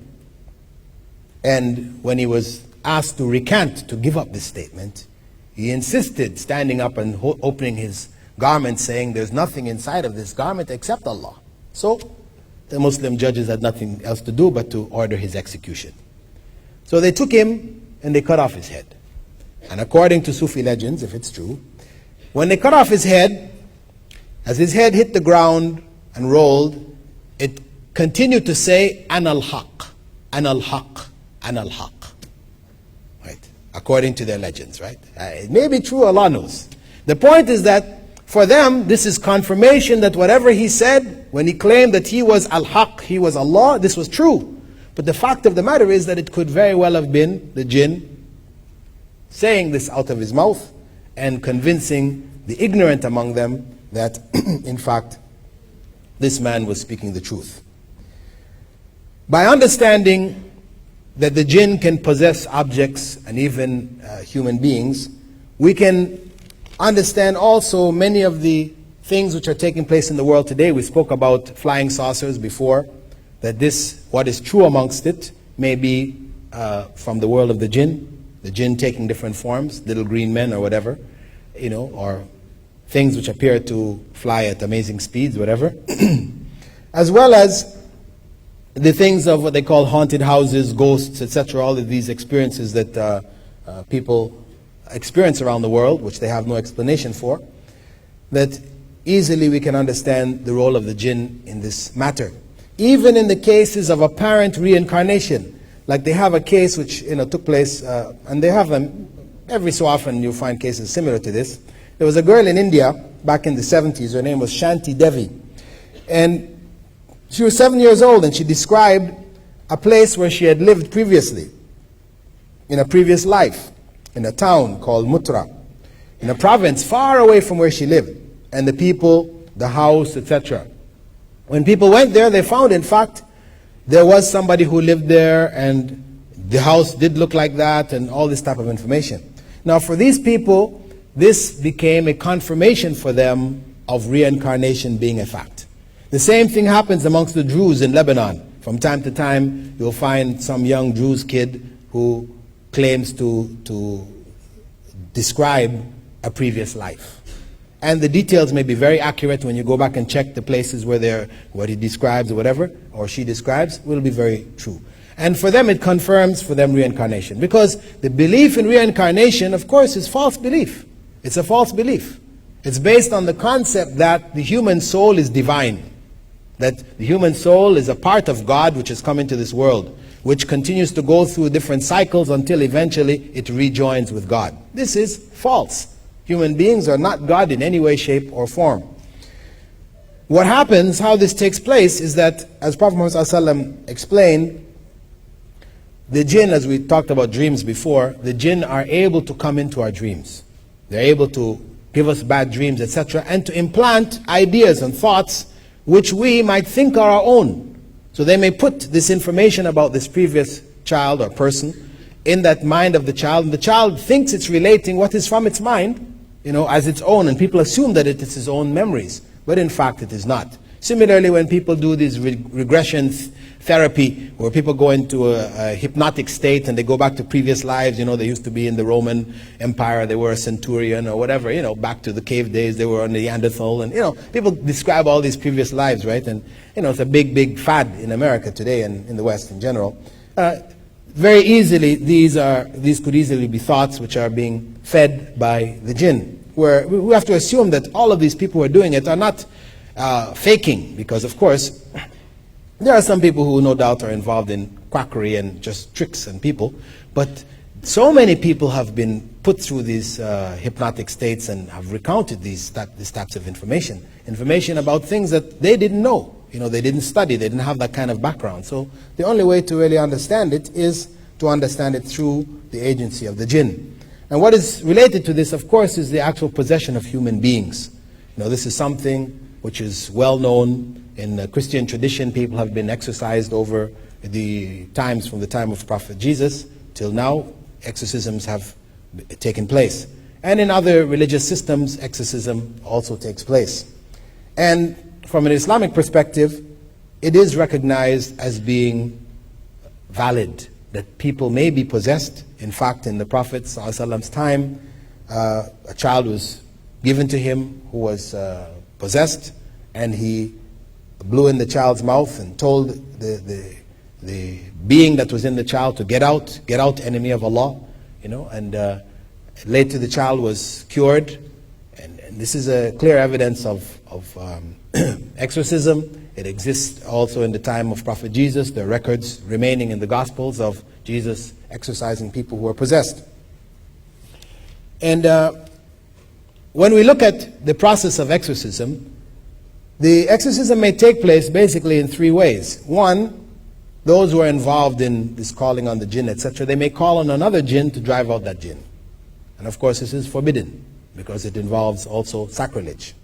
And when he was asked to recant, to give up this statement, he insisted, standing up and opening his garment, saying, there's nothing inside of this garment except Allah. So the Muslim judges had nothing else to do but to order his execution. So they took him and they cut off his head. And according to Sufi legends, if it's true, when they cut off his head, as his head hit the ground and rolled, it continued to say, Ana al-Haq, Ana al-Haq, Ana al-Haq. Right? According to their legends, right? It may be true, Allah knows. The point is that for them, this is confirmation that whatever he said, when he claimed that he was al-Haq, he was Allah, this was true. But the fact of the matter is that it could very well have been the jinn saying this out of his mouth and convincing the ignorant among them that, in fact, this man was speaking the truth. By understanding that the jinn can possess objects and even human beings, we can understand also many of the things which are taking place in the world today. We spoke about flying saucers before, that what is true amongst it may be from the world of the jinn taking different forms, little green men or whatever, or things which appear to fly at amazing speeds, whatever. As well as the things of what they call haunted houses, ghosts, etc., all of these experiences that people experience around the world, which they have no explanation for, that easily we can understand the role of the jinn in this matter. Even in the cases of apparent reincarnation, like they have a case which took place, and they have them every so often. You'll find cases similar to this. There was a girl in India back in the 70s. Her name was Shanti Devi, and she was 7 years old, and she described a place where she had lived previously, in a previous life, in a town called Mutra, in a province far away from where she lived, and the people, the house, etc. When people went there, they found, in fact, there was somebody who lived there, and the house did look like that, and all this type of information. Now, for these people, this became a confirmation for them of reincarnation being a fact. The same thing happens amongst the Druze in Lebanon. From time to time, you'll find some young Druze kid who claims to describe a previous life. And the details may be very accurate when you go back and check the places where what he describes or whatever, or she describes, will be very true. And for them, it confirms for them reincarnation. Because the belief in reincarnation, of course, is false belief. It's a false belief. It's based on the concept that the human soul is divine. That the human soul is a part of God which has come into this world, which continues to go through different cycles until eventually it rejoins with God. This is false. Human beings are not God in any way, shape, or form. What happens, how this takes place, is that, as Prophet Muhammad ﷺ explained, the jinn, as we talked about dreams before, the jinn are able to come into our dreams. They're able to give us bad dreams, etc., and to implant ideas and thoughts which we might think are our own. So they may put this information about this previous child or person in that mind of the child, and the child thinks it's relating what is from its mind, as its own, and people assume that it is his own memories, but in fact it is not. Similarly, when people do this regression therapy, where people go into a hypnotic state and they go back to previous lives, they used to be in the Roman Empire, they were a centurion or whatever, back to the cave days, they were on the Neanderthal, and people describe all these previous lives, right? And it's a big fad in America today and in the West in general. Very easily, these could easily be thoughts which are being fed by the jinn, where we have to assume that all of these people who are doing it are not faking, because of course there are some people who no doubt are involved in quackery and just tricks and people, but so many people have been put through these hypnotic states and have recounted these types of information about things that they didn't know. They didn't study, they didn't have that kind of background. So the only way to really understand it is to understand it through the agency of the jinn. And what is related to this, of course, is the actual possession of human beings. This is something which is well known in the Christian tradition. People have been exorcised over the times from the time of Prophet Jesus till now. Exorcisms have taken place. And in other religious systems, exorcism also takes place. And from an Islamic perspective, it is recognized as being valid, that people may be possessed. In fact, in the Prophet ﷺ's time, a child was given to him who was possessed, and he blew in the child's mouth and told the being that was in the child to get out, enemy of Allah, and later the child was cured. And this is a clear evidence of exorcism. It exists also in the time of Prophet Jesus. There are records remaining in the Gospels of Jesus exorcising people who were possessed. And when we look at the process of exorcism, the exorcism may take place basically in three ways. One, those who are involved in this calling on the jinn, etc., they may call on another jinn to drive out that jinn. And of course this is forbidden, because it involves also sacrilege.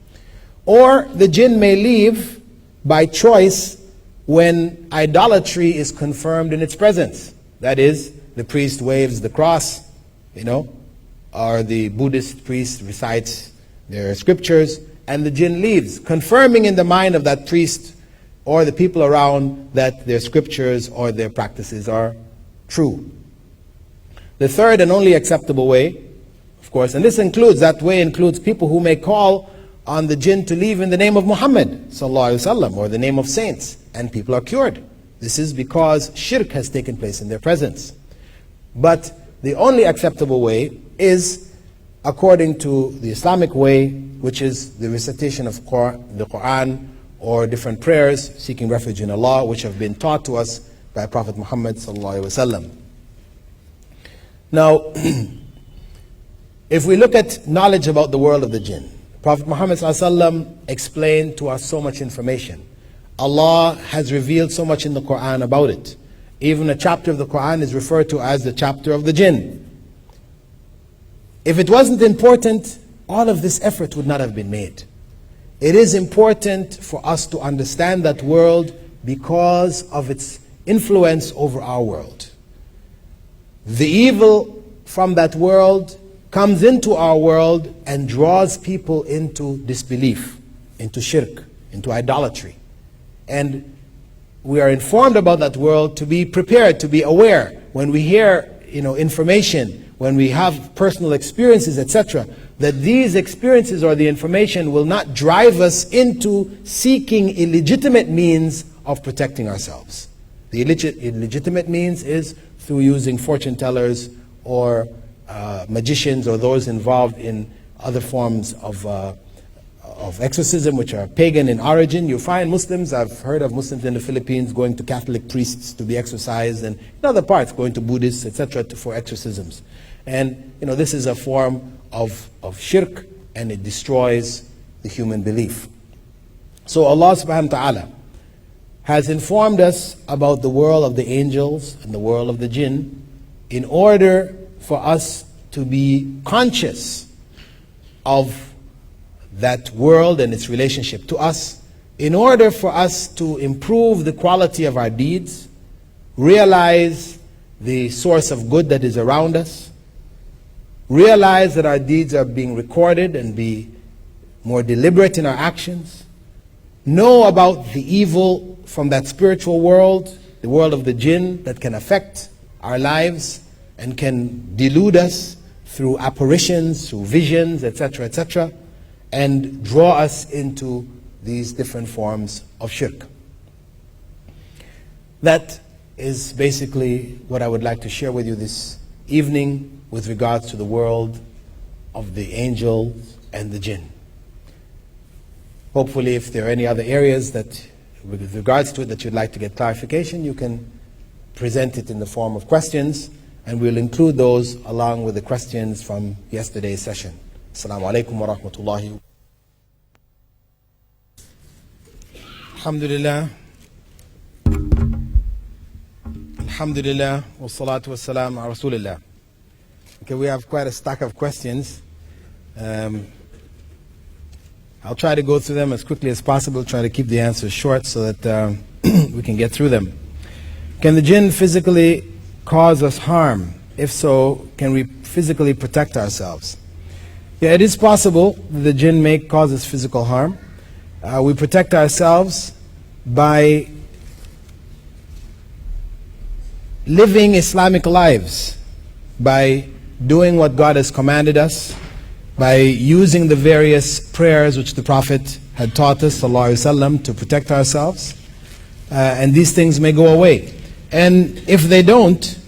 Or the jinn may leave by choice when idolatry is confirmed in its presence. That is, the priest waves the cross, or the Buddhist priest recites their scriptures, and the jinn leaves, confirming in the mind of that priest or the people around that their scriptures or their practices are true. The third and only acceptable way, of course, and that way includes people who may call on the jinn to leave in the name of Muhammad ﷺ or the name of saints, and people are cured. This is because shirk has taken place in their presence. But the only acceptable way is according to the Islamic way, which is the recitation of the Quran or different prayers seeking refuge in Allah, which have been taught to us by Prophet Muhammad ﷺ. Now, if we look at knowledge about the world of the jinn, Prophet Muhammad ﷺ explained to us so much information. Allah has revealed so much in the Quran about it. Even a chapter of the Quran is referred to as the chapter of the jinn. If it wasn't important, all of this effort would not have been made. It is important for us to understand that world because of its influence over our world. The evil from that world comes into our world and draws people into disbelief, into shirk, into idolatry. And we are informed about that world to be prepared, to be aware. When we hear information, when we have personal experiences, etc., that these experiences or the information will not drive us into seeking illegitimate means of protecting ourselves. The illegitimate means is through using fortune tellers or magicians or those involved in other forms of exorcism, which are pagan in origin. You find Muslims, I've heard of Muslims in the Philippines going to Catholic priests to be exorcised, and in other parts going to Buddhists, etc., for exorcisms. And this is a form of shirk, and it destroys the human belief. So Allah subhanahu wa ta'ala has informed us about the world of the angels and the world of the jinn in order for us to be conscious of that world and its relationship to us, in order for us to improve the quality of our deeds, realize the source of good that is around us, realize that our deeds are being recorded and be more deliberate in our actions, know about the evil from that spiritual world, the world of the jinn, that can affect our lives and can delude us through apparitions, through visions, etc., etc., and draw us into these different forms of shirk. That is basically what I would like to share with you this evening with regards to the world of the angels and the jinn. Hopefully, if there are any other areas that, with regards to it, that you'd like to get clarification, you can present it in the form of questions, and we'll include those along with the questions from yesterday's session. Assalamu alaikum wa rahmatullahi. Alhamdulillah. Alhamdulillah. Wa salatu wa salam ala Rasulillah. Okay, we have quite a stack of questions. I'll try to go through them as quickly as possible, try to keep the answers short so that we can get through them. Can the jinn physically cause us harm? If so, can we physically protect ourselves? Yeah, it is possible that the jinn may cause us physical harm. We protect ourselves by living Islamic lives, by doing what God has commanded us, by using the various prayers which the Prophet had taught us, sallallahu alaihi wasallam, to protect ourselves. And these things may go away. And if they don't,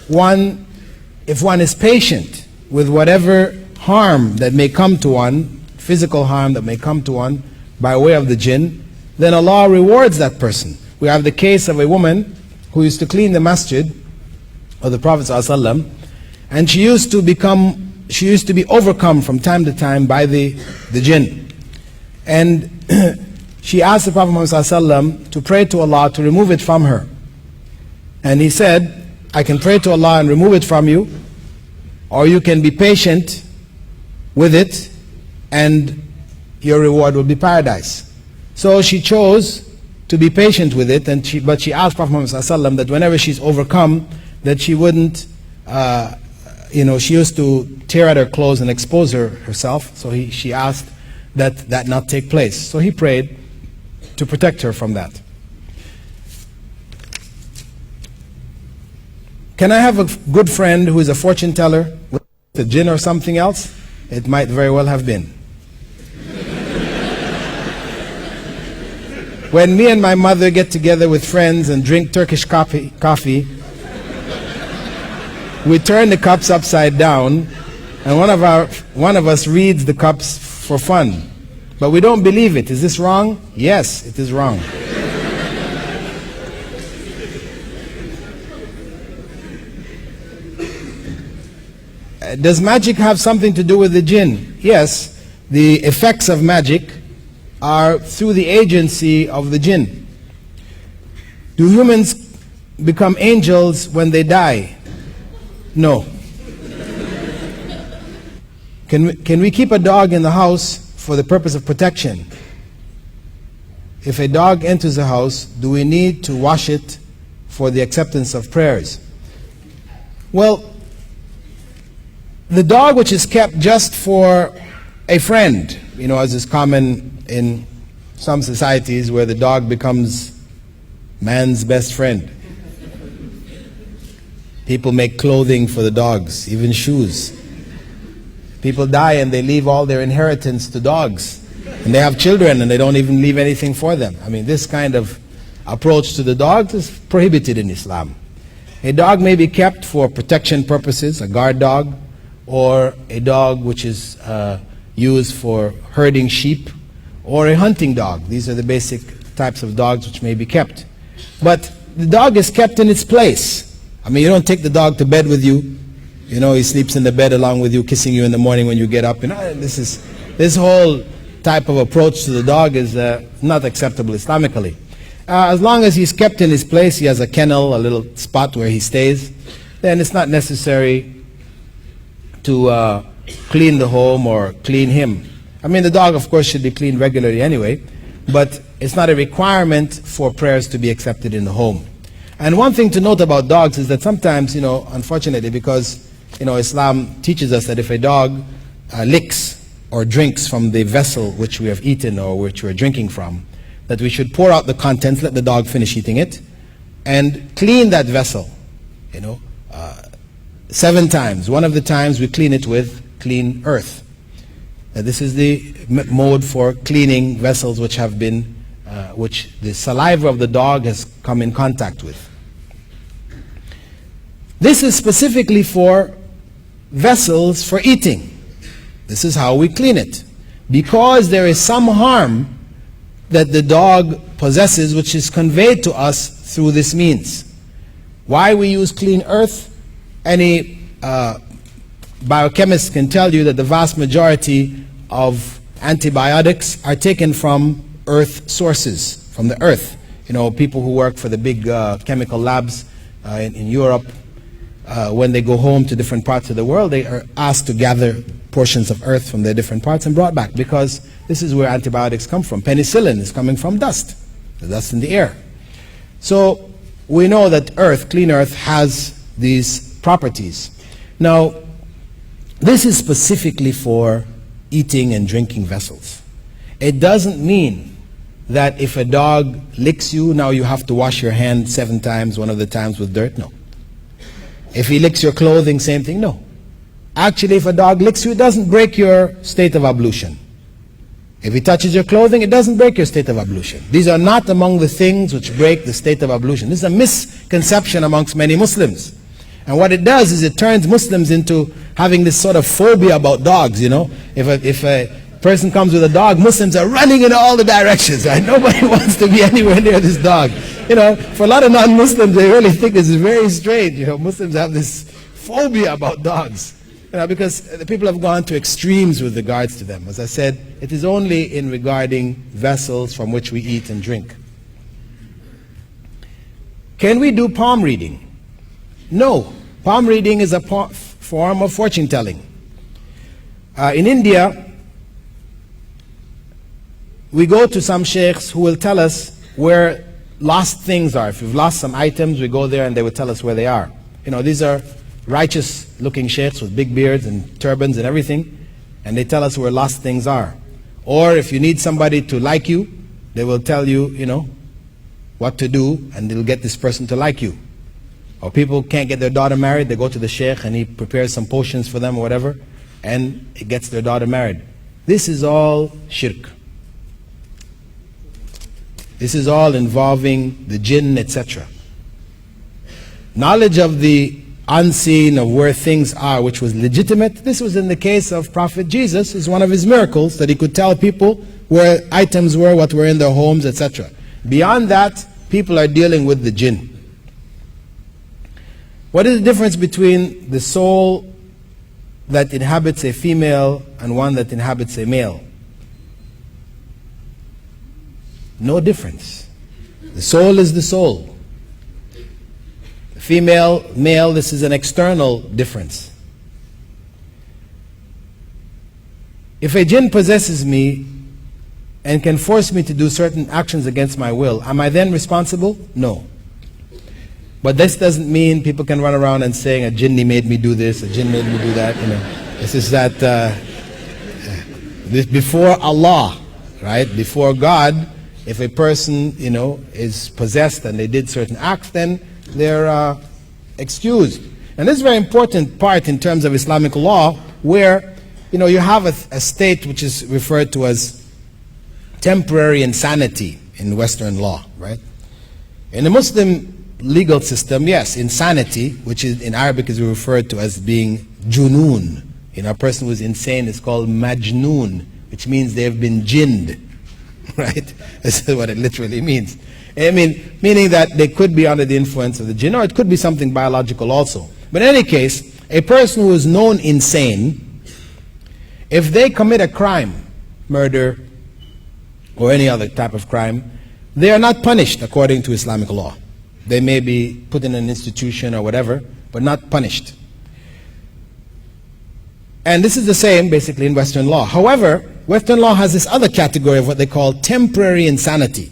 if one is patient with whatever harm that may come to one, physical harm that may come to one by way of the jinn, then Allah rewards that person. We have the case of a woman who used to clean the masjid of the Prophet ﷺ, and she used to be overcome from time to time by the jinn. And she asked the Prophet ﷺ to pray to Allah to remove it from her. And he said, I can pray to Allah and remove it from you, or you can be patient with it and your reward will be paradise. So she chose to be patient with it, but she asked Prophet ﷺ that whenever she's overcome, that she wouldn't, she used to tear at her clothes and expose herself. So she asked that not take place. So he prayed to protect her from that. Can I have a good friend who is a fortune teller with a jinn or something else? It might very well have been. When me and my mother get together with friends and drink Turkish coffee, we turn the cups upside down, and one of us reads the cups for fun. But we don't believe it. Is this wrong? Yes, it is wrong. Does magic have something to do with the jinn? Yes, the effects of magic are through the agency of the jinn. Do humans become angels when they die? No. Can we keep a dog in the house for the purpose of protection? If a dog enters the house, do we need to wash it for the acceptance of prayers? Well, the dog which is kept just for a friend, as is common in some societies where the dog becomes man's best friend. People make clothing for the dogs, even shoes. People die and they leave all their inheritance to dogs. And they have children and they don't even leave anything for them. I mean, this kind of approach to the dogs is prohibited in Islam. A dog may be kept for protection purposes, a guard dog, or a dog which is used for herding sheep, or a hunting dog. These are the basic types of dogs which may be kept. But the dog is kept in its place. I mean, you don't take the dog to bed with you. You know, he sleeps in the bed along with you, kissing you in the morning when you get up. You know, this whole type of approach to the dog is not acceptable Islamically. As long as he's kept in his place, he has a kennel, a little spot where he stays, then it's not necessary to clean the home or clean him. I mean, the dog, of course, should be cleaned regularly anyway, but it's not a requirement for prayers to be accepted in the home. And one thing to note about dogs is that sometimes, you know, unfortunately, because, you know, Islam teaches us that if a dog licks or drinks from the vessel which we have eaten or which we're drinking from, that we should pour out the contents, let the dog finish eating it, and clean that vessel, you know, 7 times. One of the times we clean it with clean earth. This is the mode for cleaning vessels which have been, which the saliva of the dog has come in contact with. This is specifically for vessels for eating. This is how we clean it. Because there is some harm that the dog possesses which is conveyed to us through this means. Why we use clean earth? Any biochemist can tell you that the vast majority of antibiotics are taken from earth sources, from the earth. You know, people who work for the big chemical labs in Europe, when they go home to different parts of the world, they are asked to gather portions of earth from their different parts and brought back, because this is where antibiotics come from. Penicillin is coming from dust, the dust in the air. So we know that earth, clean earth, has these properties. Now, this is specifically for eating and drinking vessels. It doesn't mean that if a dog licks you, now you have to wash your hand 7 times, one of the times with dirt. No. If he licks your clothing, same thing. No. Actually, if a dog licks you, it doesn't break your state of ablution. If he touches your clothing, it doesn't break your state of ablution. These are not among the things which break the state of ablution. This is a misconception amongst many Muslims. And what it does is it turns Muslims into having this sort of phobia about dogs, you know. If a person comes with a dog, Muslims are running in all the directions, right? Nobody wants to be anywhere near this dog. You know, for a lot of non-Muslims, they really think this is very strange. You know, Muslims have this phobia about dogs. You know, because the people have gone to extremes with regards to them. As I said, it is only in regarding vessels from which we eat and drink. Can we do palm reading? No. Palm reading is a form of fortune telling. In India, we go to some sheikhs who will tell us where lost things are. If we've lost some items, we go there and they will tell us where they are. You know, these are righteous looking sheikhs with big beards and turbans and everything, and they tell us where lost things are. Or if you need somebody to like you, they will tell you, you know, what to do, and they'll get this person to like you. Or people can't get their daughter married, they go to the sheikh and he prepares some potions for them or whatever, and it gets their daughter married. This is all shirk. This is all involving the jinn, etc. Knowledge of the unseen, of where things are, which was legitimate. This was in the case of Prophet Jesus. Is one of his miracles that he could tell people where items were, what were in their homes, etc. Beyond that, people are dealing with the jinn. What is the difference between the soul that inhabits a female and one that inhabits a male? No difference. The soul is the soul. Female, male, this is an external difference. If a jinn possesses me and can force me to do certain actions against my will, am I then responsible? No. But this doesn't mean people can run around and saying, a jinni made me do this, a jinn made me do that. You know, this is that before Allah, right? Before God, if a person, you know, is possessed and they did certain acts, then they're excused. And this is a very important part in terms of Islamic law, where, you know, you have a state which is referred to as temporary insanity in Western law, right? In the Muslim legal system, yes, insanity, which is in Arabic is referred to as being junoon. A person who is insane is called majnoon, which means they have been jinned, right? This is what it literally means. Meaning that they could be under the influence of the jinn, or it could be something biological also. But in any case, a person who is known insane, if they commit a crime, murder, or any other type of crime, they are not punished according to Islamic law. They may be put in an institution or whatever, but not punished. And this is the same basically in Western law. However, Western law has this other category of what they call temporary insanity,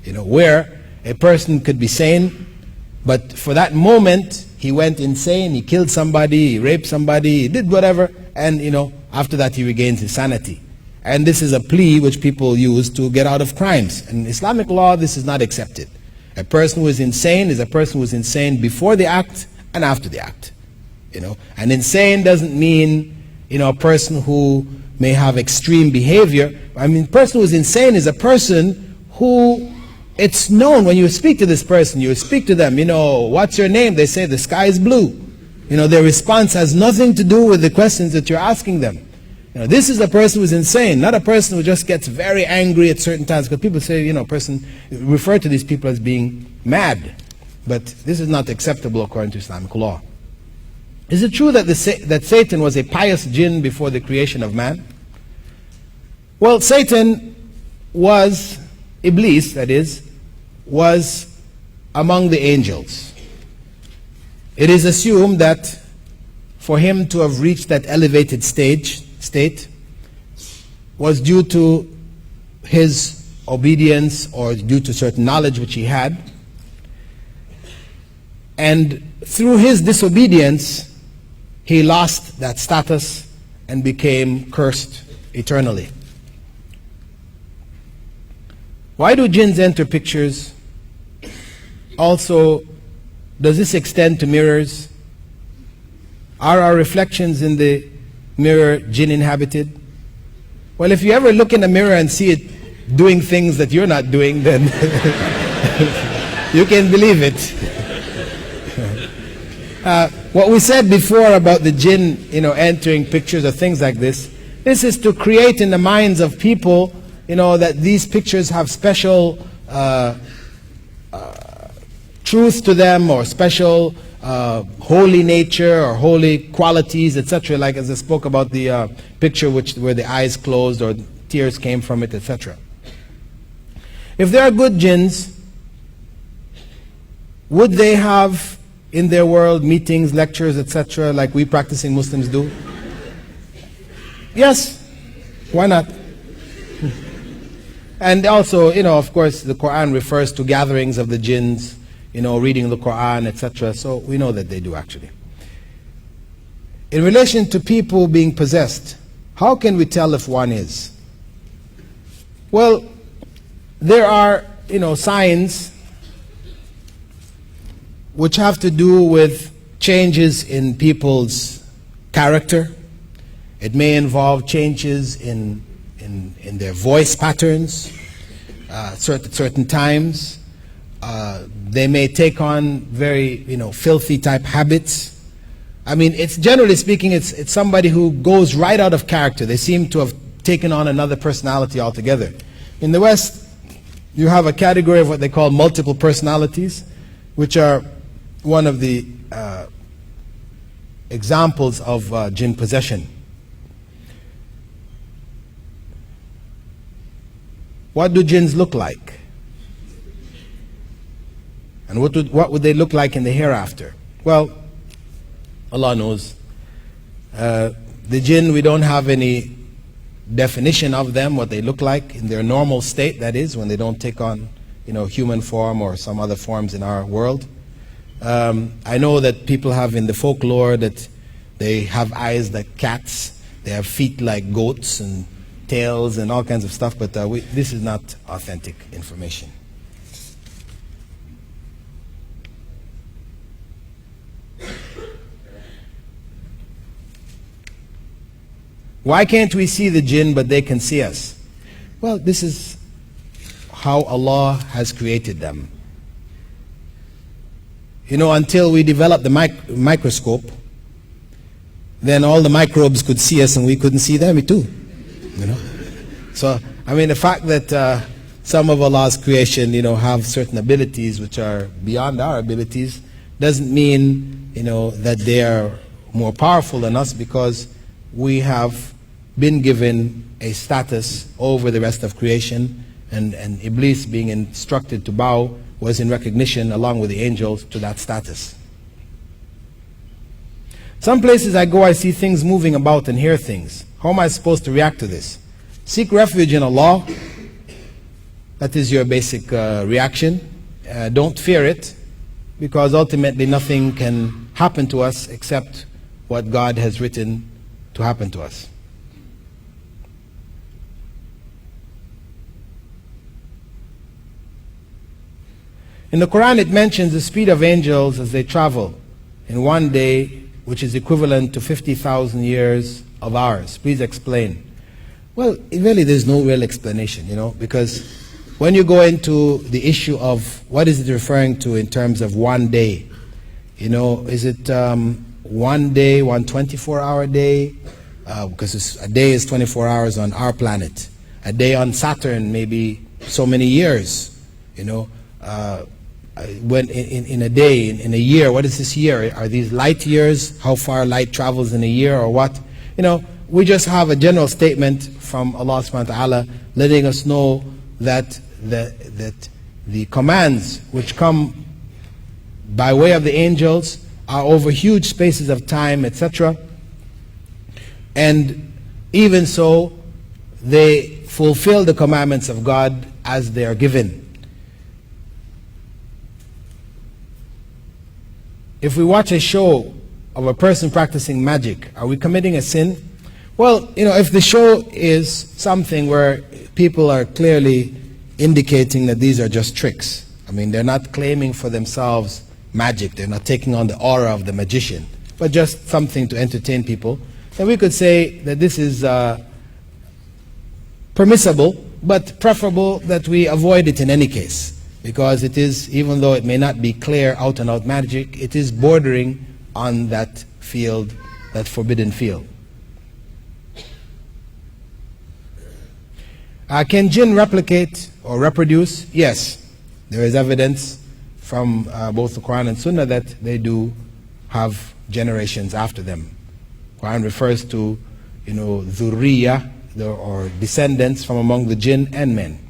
where a person could be sane, but for that moment he went insane, he killed somebody, he raped somebody, he did whatever, and after that he regains his sanity. And this is a plea which people use to get out of crimes. In Islamic law, this is not accepted. A person who is insane is a person who is insane before the act and after the act. And insane doesn't mean, a person who may have extreme behavior. A person who is insane is a person who, it's known when you speak to this person, you speak to them, what's your name? They say the sky is blue. Their response has nothing to do with the questions that you're asking them. This is a person who is insane, not a person who just gets very angry at certain times. Because people say, person refer to these people as being mad. But this is not acceptable according to Islamic law. Is it true that that Satan was a pious jinn before the creation of man? Well, Satan was, Iblis that is, was among the angels. It is assumed that for him to have reached that elevated state was due to his obedience or due to certain knowledge which he had. And through his disobedience, he lost that status and became cursed eternally. Why do jinns enter pictures? Also, does this extend to mirrors? Are our reflections in the mirror jinn inhabited? Well, if you ever look in a mirror and see it doing things that you're not doing, then you can believe it. What we said before about the jinn, entering pictures or things like this is to create in the minds of people, that these pictures have special truth to them, or special holy nature or holy qualities, etc. Like as I spoke about the picture where the eyes closed or tears came from it, etc. If there are good jinns, would they have in their world meetings, lectures, etc., like we practicing Muslims do? Yes, why not? And also, of course, the Quran refers to gatherings of the jinns, reading the Quran, etc. So we know that they do actually. In relation to people being possessed, how can we tell if one is? Well, there are, signs which have to do with changes in people's character. It may involve changes in their voice patterns, certain times. They may take on very, filthy type habits. It's generally speaking, it's somebody who goes right out of character. They seem to have taken on another personality altogether. In the West, you have a category of what they call multiple personalities, which are one of the examples of jinn possession. What do jinns look like? And what would they look like in the hereafter? Well, Allah knows. The jinn, we don't have any definition of them, what they look like in their normal state, that is, when they don't take on, human form or some other forms in our world. I know that people have in the folklore that they have eyes like cats, they have feet like goats and tails and all kinds of stuff, but this is not authentic information. Why can't we see the jinn but they can see us? Well, this is how Allah has created them. You know, until we developed the microscope, then all the microbes could see us and we couldn't see them too. You know? So, I mean, the fact that some of Allah's creation, you know, have certain abilities which are beyond our abilities doesn't mean, you know, that they are more powerful than us, because we have been given a status over the rest of creation, and Iblis being instructed to bow was in recognition, along with the angels, to that status. Some places I go, I see things moving about and hear things. How am I supposed to react to this? Seek refuge in Allah. That is your basic reaction. Don't fear it, because ultimately nothing can happen to us except what God has written to happen to us. In the Quran it mentions the speed of angels as they travel in one day, which is equivalent to 50,000 years of ours. Please explain. Well, really there's no real explanation, you know, because when you go into the issue of what is it referring to in terms of one day, you know, is it one day, 24-hour day? Because a day is 24 hours on our planet. A day on Saturn maybe so many years, you know. When in a day, in a year, what is this year? Are these light years? How far light travels in a year, or what? You know, we just have a general statement from Allah subhanahu wa ta'ala letting us know that the commands which come by way of the angels are over huge spaces of time, etc. And even so, they fulfill the commandments of God as they are given. If we watch a show of a person practicing magic, are we committing a sin? Well, you know, if the show is something where people are clearly indicating that these are just tricks, I mean, they're not claiming for themselves magic, they're not taking on the aura of the magician, but just something to entertain people, then we could say that this is permissible, but preferable that we avoid it in any case. Because it is, even though it may not be clear out and out magic, it is bordering on that field, that forbidden field. Can jinn replicate or reproduce? Yes. There is evidence from both the Quran and Sunnah that they do have generations after them. Quran refers to, you know, dhurriya, or descendants from among the jinn and men.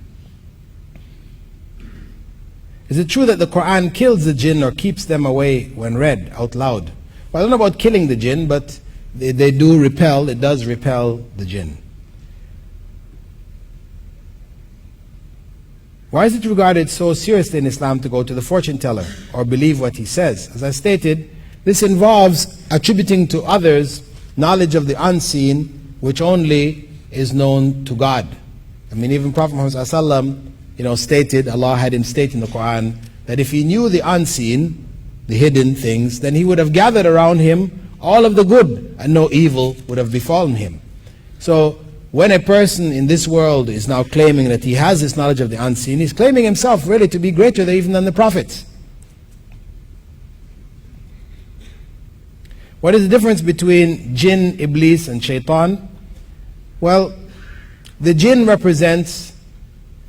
Is it true that the Quran kills the jinn or keeps them away when read out loud? Well, I don't know about killing the jinn, but they do repel, it does repel the jinn. Why is it regarded so seriously in Islam to go to the fortune teller or believe what he says? As I stated, this involves attributing to others knowledge of the unseen, which only is known to God. I mean, even Prophet Muhammad ﷺ, you know, stated, Allah had him state in the Quran, that if he knew the unseen, the hidden things, then he would have gathered around him all of the good, and no evil would have befallen him. So, when a person in this world is now claiming that he has this knowledge of the unseen, he's claiming himself really to be greater even than the prophets. What is the difference between jinn, iblis, and shaitan? Well, the jinn represents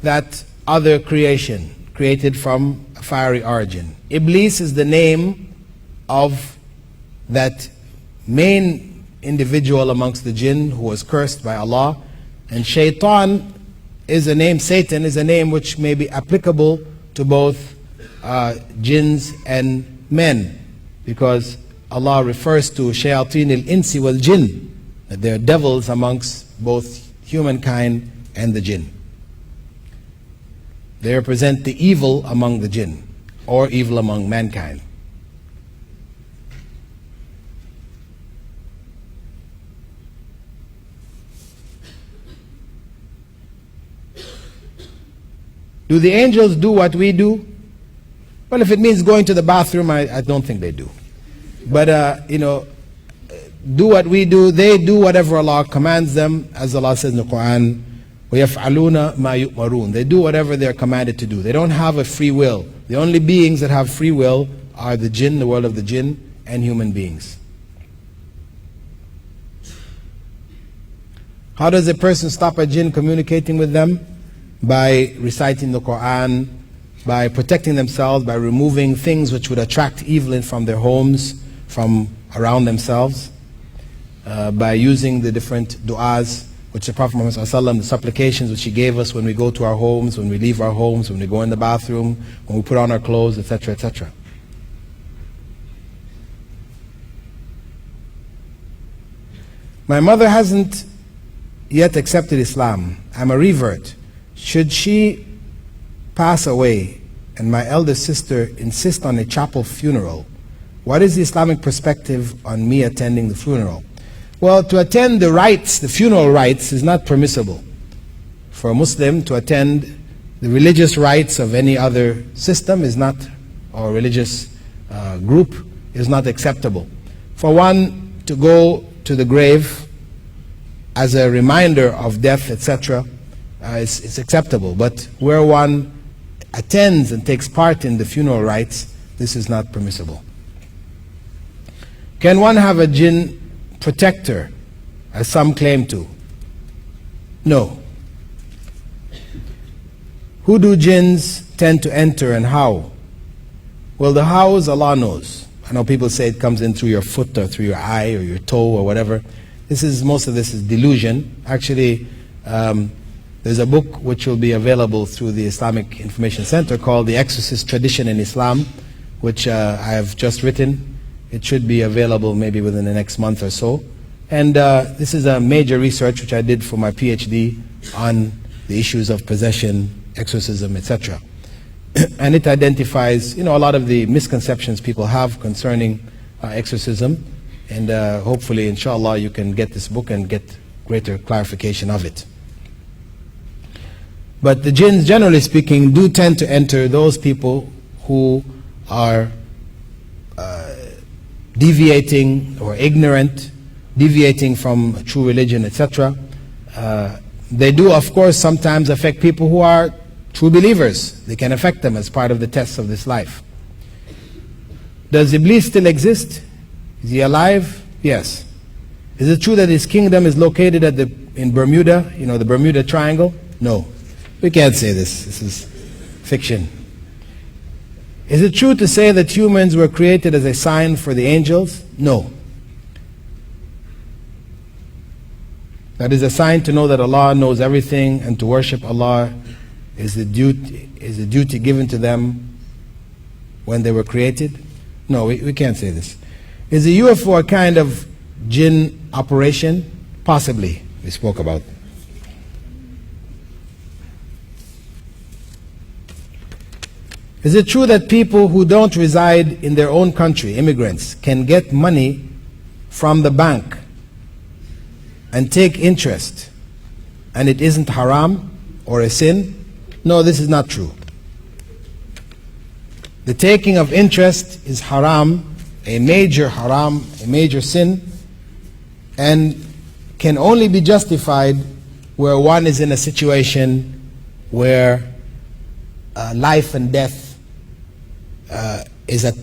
that other creation, created from a fiery origin. Iblis is the name of that main individual amongst the jinn who was cursed by Allah. And shaitan is a name, Satan is a name which may be applicable to both jinns and men, because Allah refers to shayateen al-insi wal-jinn, that there are devils amongst both humankind and the jinn. They represent the evil among the jinn, or evil among mankind. Do the angels do what we do? Well, if it means going to the bathroom, I don't think they do. But, you know, do what we do, they do whatever Allah commands them, as Allah says in the Quran, وَيَفْعَلُونَ مَا يُؤْمَرُونَ. They do whatever they're commanded to do. They don't have a free will. The only beings that have free will are the jinn, the world of the jinn, and human beings. How does a person stop a jinn communicating with them? By reciting the Quran, by protecting themselves, by removing things which would attract evil from their homes, from around themselves, by using the different du'as which the Prophet Muhammad ﷺ, the supplications which he gave us when we go to our homes, when we leave our homes, when we go in the bathroom, when we put on our clothes, etc., etc. My mother hasn't yet accepted Islam. I'm a revert. Should she pass away and my elder sister insist on a chapel funeral, what is the Islamic perspective on me attending the funeral? Well, to attend the rites, the funeral rites, is not permissible. For a Muslim to attend the religious rites of any other system is not, or religious group, is not acceptable. For one to go to the grave as a reminder of death, etc., is acceptable. But where one attends and takes part in the funeral rites, this is not permissible. Can one have a jinn protector, as some claim to? No. Who do jinns tend to enter and how? Well, the hows, Allah knows. I know people say it comes in through your foot or through your eye or your toe or whatever. Most of this is delusion. Actually, there's a book which will be available through the Islamic Information Center called The Exorcist Tradition in Islam, which I have just written. It should be available maybe within the next month or so. And this is a major research which I did for my PhD on the issues of possession, exorcism, etc. And it identifies, a lot of the misconceptions people have concerning exorcism. And hopefully, inshallah, you can get this book and get greater clarification of it. But the jinns, generally speaking, do tend to enter those people who are deviating or ignorant, deviating from true religion, etc. They do, of course, sometimes affect people who are true believers. They can affect them as part of the tests of this life. Does Iblis still exist? Is he alive? Yes. Is it true that his kingdom is located in Bermuda, the Bermuda Triangle? No. We can't say this. This is fiction. Is it true to say that humans were created as a sign for the angels? No. That is a sign to know that Allah knows everything, and to worship Allah is a duty given to them when they were created? No, we can't say this. Is a UFO a kind of jinn operation? Possibly, we spoke about. Is it true that people who don't reside in their own country, immigrants, can get money from the bank and take interest, and it isn't haram or a sin? No, this is not true. The taking of interest is haram, a major sin, and can only be justified where one is in a situation where life and death is at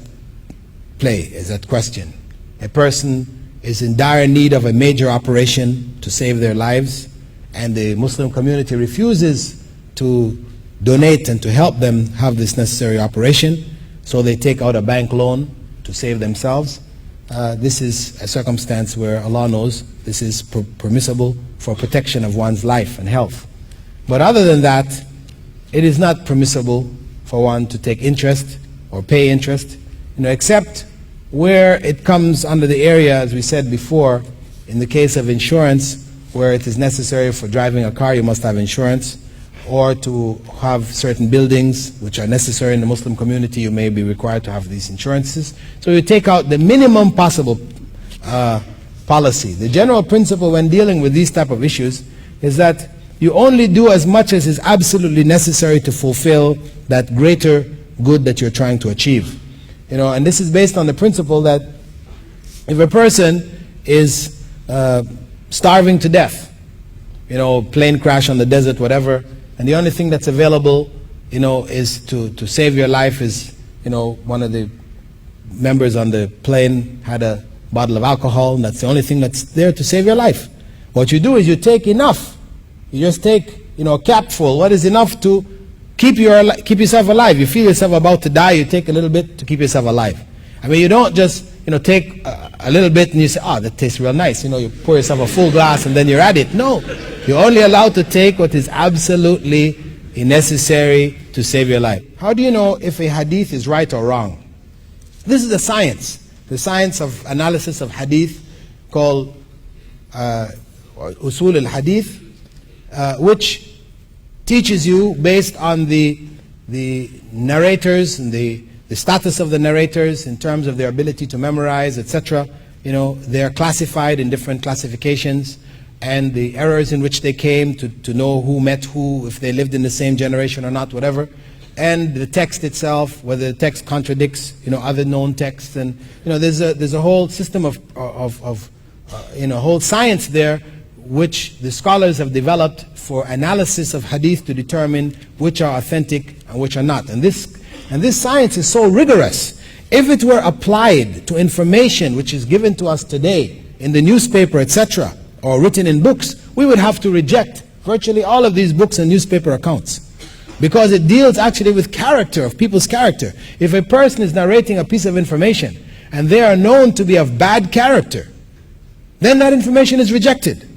play, is at question. A person is in dire need of a major operation to save their lives, and the Muslim community refuses to donate and to help them have this necessary operation, so they take out a bank loan to save themselves. This is a circumstance where Allah knows this is permissible for protection of one's life and health. But other than that, it is not permissible for one to take interest or pay interest, except where it comes under the area, as we said before, in the case of insurance, where it is necessary for driving a car, you must have insurance, or to have certain buildings which are necessary in the Muslim community, you may be required to have these insurances. So you take out the minimum possible policy. The general principle when dealing with these type of issues is that you only do as much as is absolutely necessary to fulfill that greater good that you're trying to achieve. And this is based on the principle that if a person is starving to death, plane crash on the desert, whatever, and the only thing that's available, is to save your life is, one of the members on the plane had a bottle of alcohol, and that's the only thing that's there to save your life. What you do is you take enough. You just take, a cap full. What is enough to keep yourself alive? You feel yourself about to die, you take a little bit to keep yourself alive. I mean, you don't just, take a little bit and you say, oh, that tastes real nice. You pour yourself a full glass and then you're at it. No, you're only allowed to take what is absolutely necessary to save your life. How do you know if a hadith is right or wrong? This is the science of analysis of hadith called usul al-hadith, which teaches you based on the narrators and the status of the narrators in terms of their ability to memorize, etc. They are classified in different classifications, and the errors in which they came to know who met who, if they lived in the same generation or not, whatever. And the text itself, whether the text contradicts, other known texts, and there's a whole system of whole science there, which the scholars have developed for analysis of hadith to determine which are authentic and which are not. And this science is so rigorous. If it were applied to information which is given to us today in the newspaper, etc., or written in books, we would have to reject virtually all of these books and newspaper accounts, because it deals actually with character, of people's character. If a person is narrating a piece of information and they are known to be of bad character, then that information is rejected.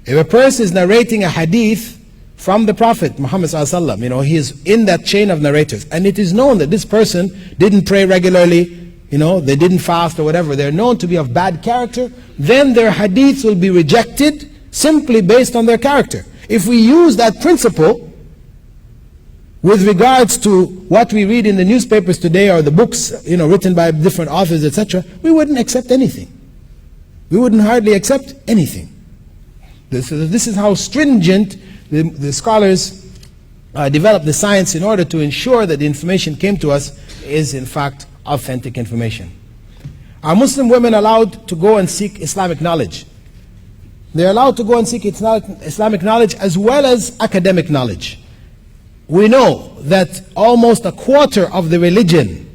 If a person is narrating a hadith from the Prophet Muhammad ﷺ, he is in that chain of narrators, and it is known that this person didn't pray regularly, they didn't fast or whatever, they're known to be of bad character, then their hadiths will be rejected simply based on their character. If we use that principle with regards to what we read in the newspapers today, or the books written by different authors, etc., we wouldn't accept anything. We wouldn't hardly accept anything. This is how stringent the scholars developed the science in order to ensure that the information came to us is in fact authentic information. Are Muslim women allowed to go and seek Islamic knowledge? They're allowed to go and seek Islamic knowledge as well as academic knowledge. We know that almost a quarter of the religion,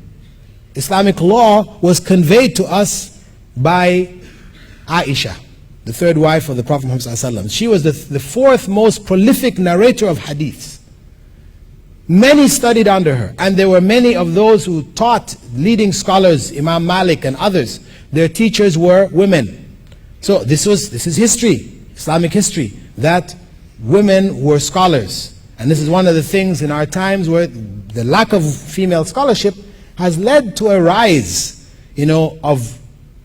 Islamic law, was conveyed to us by Aisha, the third wife of the Prophet Muhammad ﷺ. She was the fourth most prolific narrator of hadiths. Many studied under her, and there were many of those who taught, leading scholars, Imam Malik and others. Their teachers were women. So this is history, Islamic history, that women were scholars. And this is one of the things in our times where the lack of female scholarship has led to a rise, of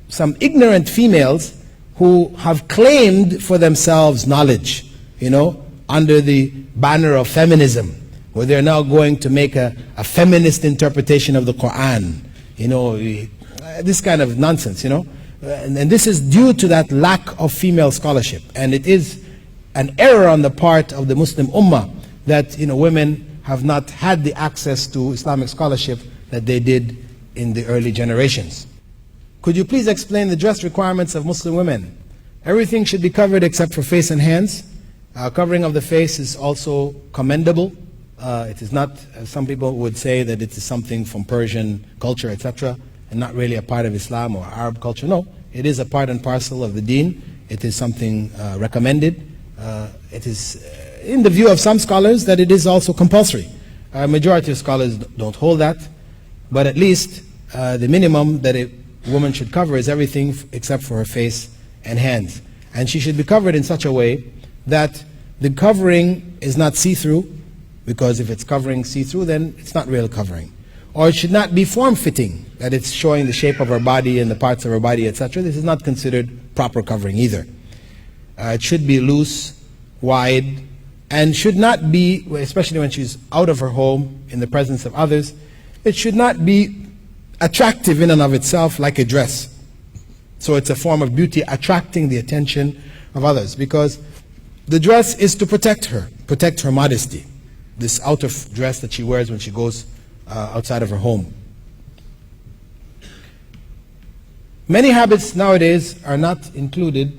some ignorant females who have claimed for themselves knowledge, under the banner of feminism, where they're now going to make a feminist interpretation of the Quran, this kind of nonsense, and this is due to that lack of female scholarship. And it is an error on the part of the Muslim Ummah that women have not had the access to Islamic scholarship that they did in the early generations. Could you please explain the dress requirements of Muslim women? Everything should be covered except for face and hands. Covering of the face is also commendable. It is not, as some people would say, that it is something from Persian culture, etc., and not really a part of Islam or Arab culture. No, it is a part and parcel of the deen. It is something recommended. It is in the view of some scholars that it is also compulsory. A majority of scholars don't hold that, but at least the minimum that a woman should cover is everything except for her face and hands. And she should be covered in such a way that the covering is not see-through, because if it's covering see-through, then it's not real covering. Or it should not be form-fitting, that it's showing the shape of her body and the parts of her body, etc. This is not considered proper covering either. It should be loose, wide, and should not be, especially when she's out of her home in the presence of others, it should not be attractive in and of itself like a dress. So it's a form of beauty attracting the attention of others, because the dress is to protect her modesty, this outer dress that she wears when she goes outside of her home. Many habits nowadays are not included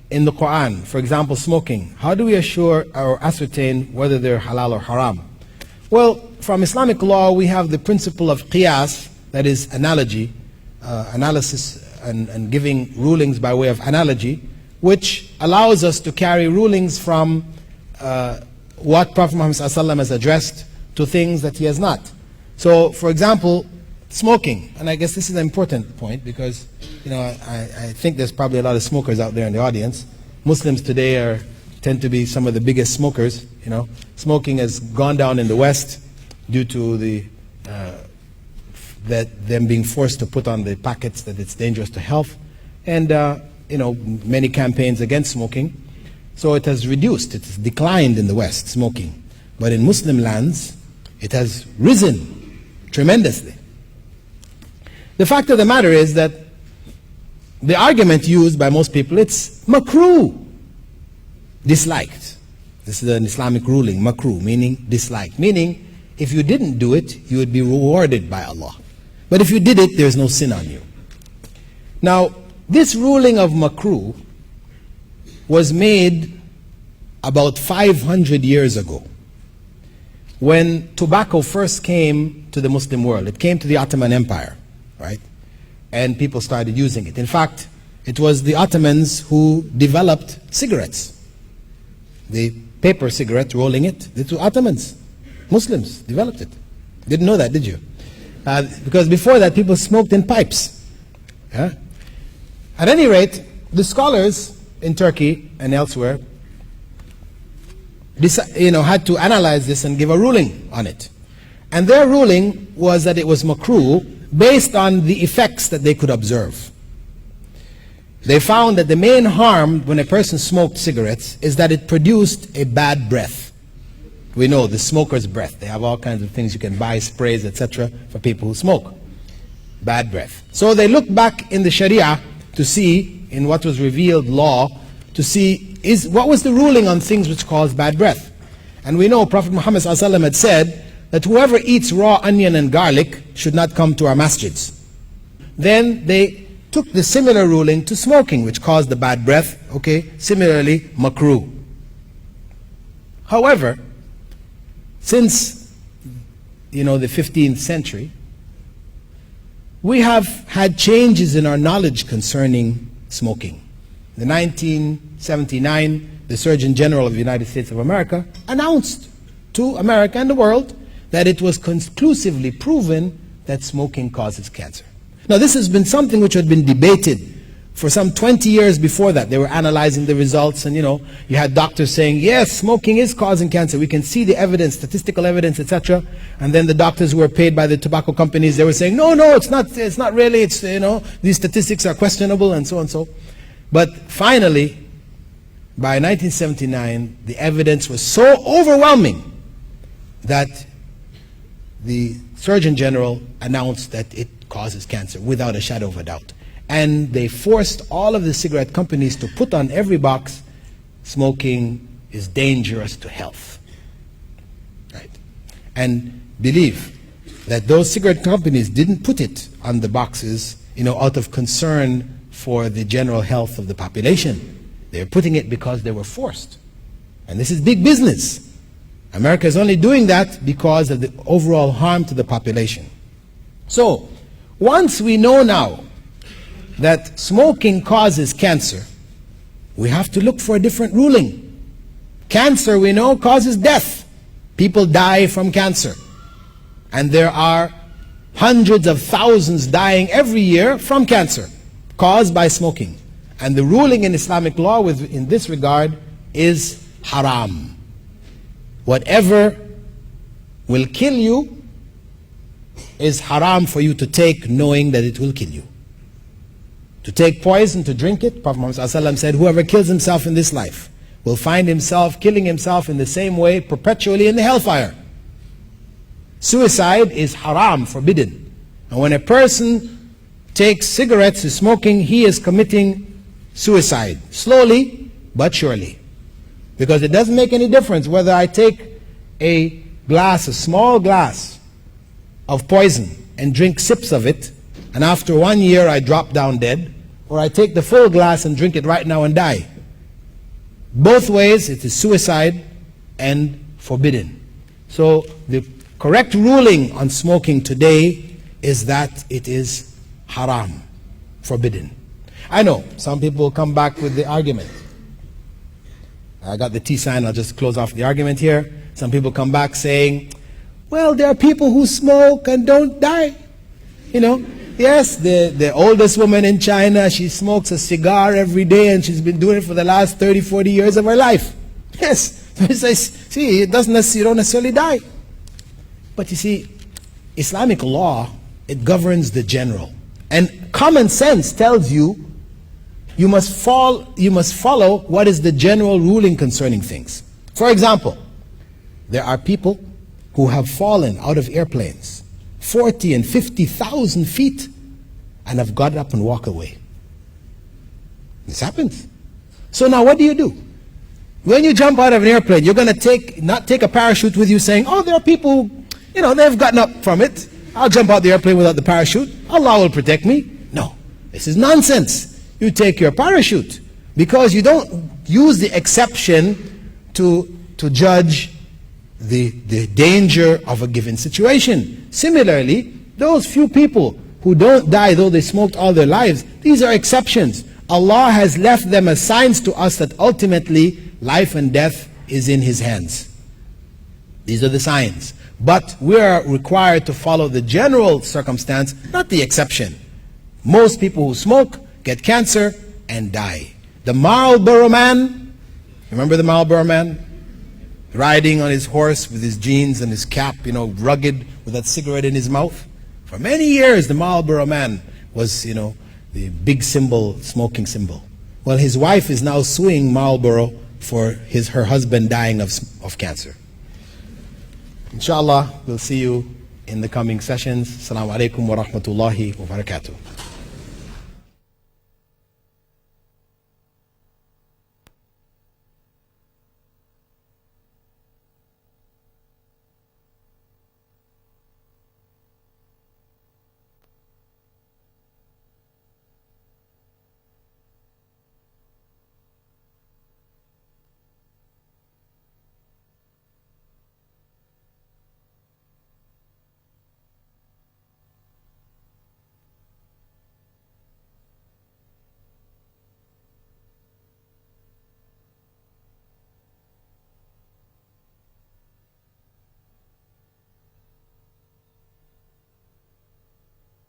in the Quran. For example, smoking. How do we assure or ascertain whether they're halal or haram? Well, from Islamic law we have the principle of qiyas, that is analogy, analysis and giving rulings by way of analogy, which allows us to carry rulings from what Prophet Muhammad ﷺ has addressed to things that he has not. So, for example, smoking, and I guess this is an important point because, you know, I think there's probably a lot of smokers out there in the audience. Muslims today tend to be some of the biggest smokers. You know, smoking has gone down in the West due to them being forced to put on the packets that it's dangerous to health, and you know, many campaigns against smoking. So it has reduced, it has declined in the West, smoking. But in Muslim lands, it has risen tremendously. The fact of the matter is that the argument used by most people, it's makruh, disliked. This is an Islamic ruling, makruh, meaning disliked. Meaning, if you didn't do it, you would be rewarded by Allah. But if you did it, there's no sin on you. Now, this ruling of makruh was made about 500 years ago, when tobacco first came to the Muslim world. It came to the Ottoman Empire, right? And people started using it. In fact, it was the Ottomans who developed cigarettes. The paper cigarette, rolling it, the two Ottomans, Muslims, developed it. Didn't know that, did you? Because before that, people smoked in pipes. Yeah? At any rate, the scholars in Turkey and elsewhere had to analyze this and give a ruling on it. And their ruling was that it was makruh based on the effects that they could observe. They found that the main harm when a person smoked cigarettes is that it produced a bad breath. We know the smoker's breath. They have all kinds of things you can buy, sprays, etc. for people who smoke. Bad breath. So they looked back in the Sharia to see, in what was revealed law, to see what was the ruling on things which cause bad breath. And we know Prophet Muhammad ﷺ had said that whoever eats raw onion and garlic should not come to our masjids. Then they took the similar ruling to smoking, which caused the bad breath. Okay, similarly, makruh. However, since the 15th century, we have had changes in our knowledge concerning smoking. In 1979, the Surgeon General of the United States of America announced to America and the world that it was conclusively proven that smoking causes cancer. Now, this has been something which had been debated for some 20 years before that. They were analyzing the results, and you had doctors saying, yes, smoking is causing cancer. We can see the evidence, statistical evidence, etc. And then the doctors who were paid by the tobacco companies, they were saying, no, it's not really, these statistics are questionable, and so and so. But finally, by 1979, the evidence was so overwhelming that the Surgeon General announced that it causes cancer without a shadow of a doubt. And they forced all of the cigarette companies to put on every box, smoking is dangerous to health. Right? And believe that those cigarette companies didn't put it on the boxes, out of concern for the general health of the population. They were putting it because they were forced. And this is big business. America is only doing that because of the overall harm to the population. So, once we know now that smoking causes cancer, we have to look for a different ruling. Cancer, we know, causes death. People die from cancer. And there are hundreds of thousands dying every year from cancer caused by smoking. And the ruling in Islamic law in this regard is haram. Whatever will kill you is haram for you to take, knowing that it will kill you. To take poison, to drink it, Prophet Muhammad ﷺ said, whoever kills himself in this life will find himself killing himself in the same way perpetually in the hellfire. Suicide is haram, forbidden. And when a person takes cigarettes, is smoking, he is committing suicide, slowly but surely. Because it doesn't make any difference whether I take a small glass of poison and drink sips of it, and after 1 year I drop down dead, or I take the full glass and drink it right now and die. Both ways it is suicide and forbidden. So the correct ruling on smoking today is that it is haram, forbidden. I know, some people will come back with the argument. I got the T sign, I'll just close off the argument here. Some people come back saying, well, there are people who smoke and don't die. You know, yes, the oldest woman in China, she smokes a cigar every day and she's been doing it for the last 30, 40 years of her life. Yes, see, you don't necessarily die. But you see, Islamic law, it governs the general. And common sense tells you, you must follow what is the general ruling concerning things. For example, there are people who have fallen out of airplanes 40 and 50,000 feet and have got up and walked away. This happens. So now what do? When you jump out of an airplane, you're going to not take a parachute with you saying, oh, there are people who, they've gotten up from it. I'll jump out the airplane without the parachute. Allah will protect me. No, this is nonsense. You take your parachute because you don't use the exception to judge the danger of a given situation. Similarly, those few people who don't die though they smoked all their lives, these are exceptions. Allah has left them as signs to us that ultimately life and death is in His hands. These are the signs. But we are required to follow the general circumstance, not the exception. Most people who smoke get cancer and die. The Marlboro man, remember the Marlboro man? Riding on his horse with his jeans and his cap, rugged with that cigarette in his mouth. For many years the Marlboro man was, the big symbol, smoking symbol. Well, his wife is now suing Marlboro for her husband dying of cancer. Inshallah, we'll see you in the coming sessions. Assalamu alaikum wa rahmatullahi wa barakatuh.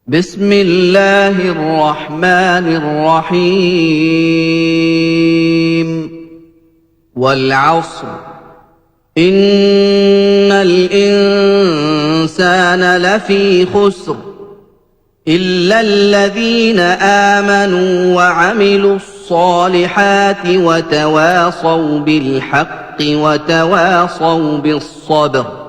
بسم الله الرحمن الرحيم والعصر إن الإنسان لفي خسر إلا الذين آمنوا وعملوا الصالحات وتواصوا بالحق وتواصوا بالصبر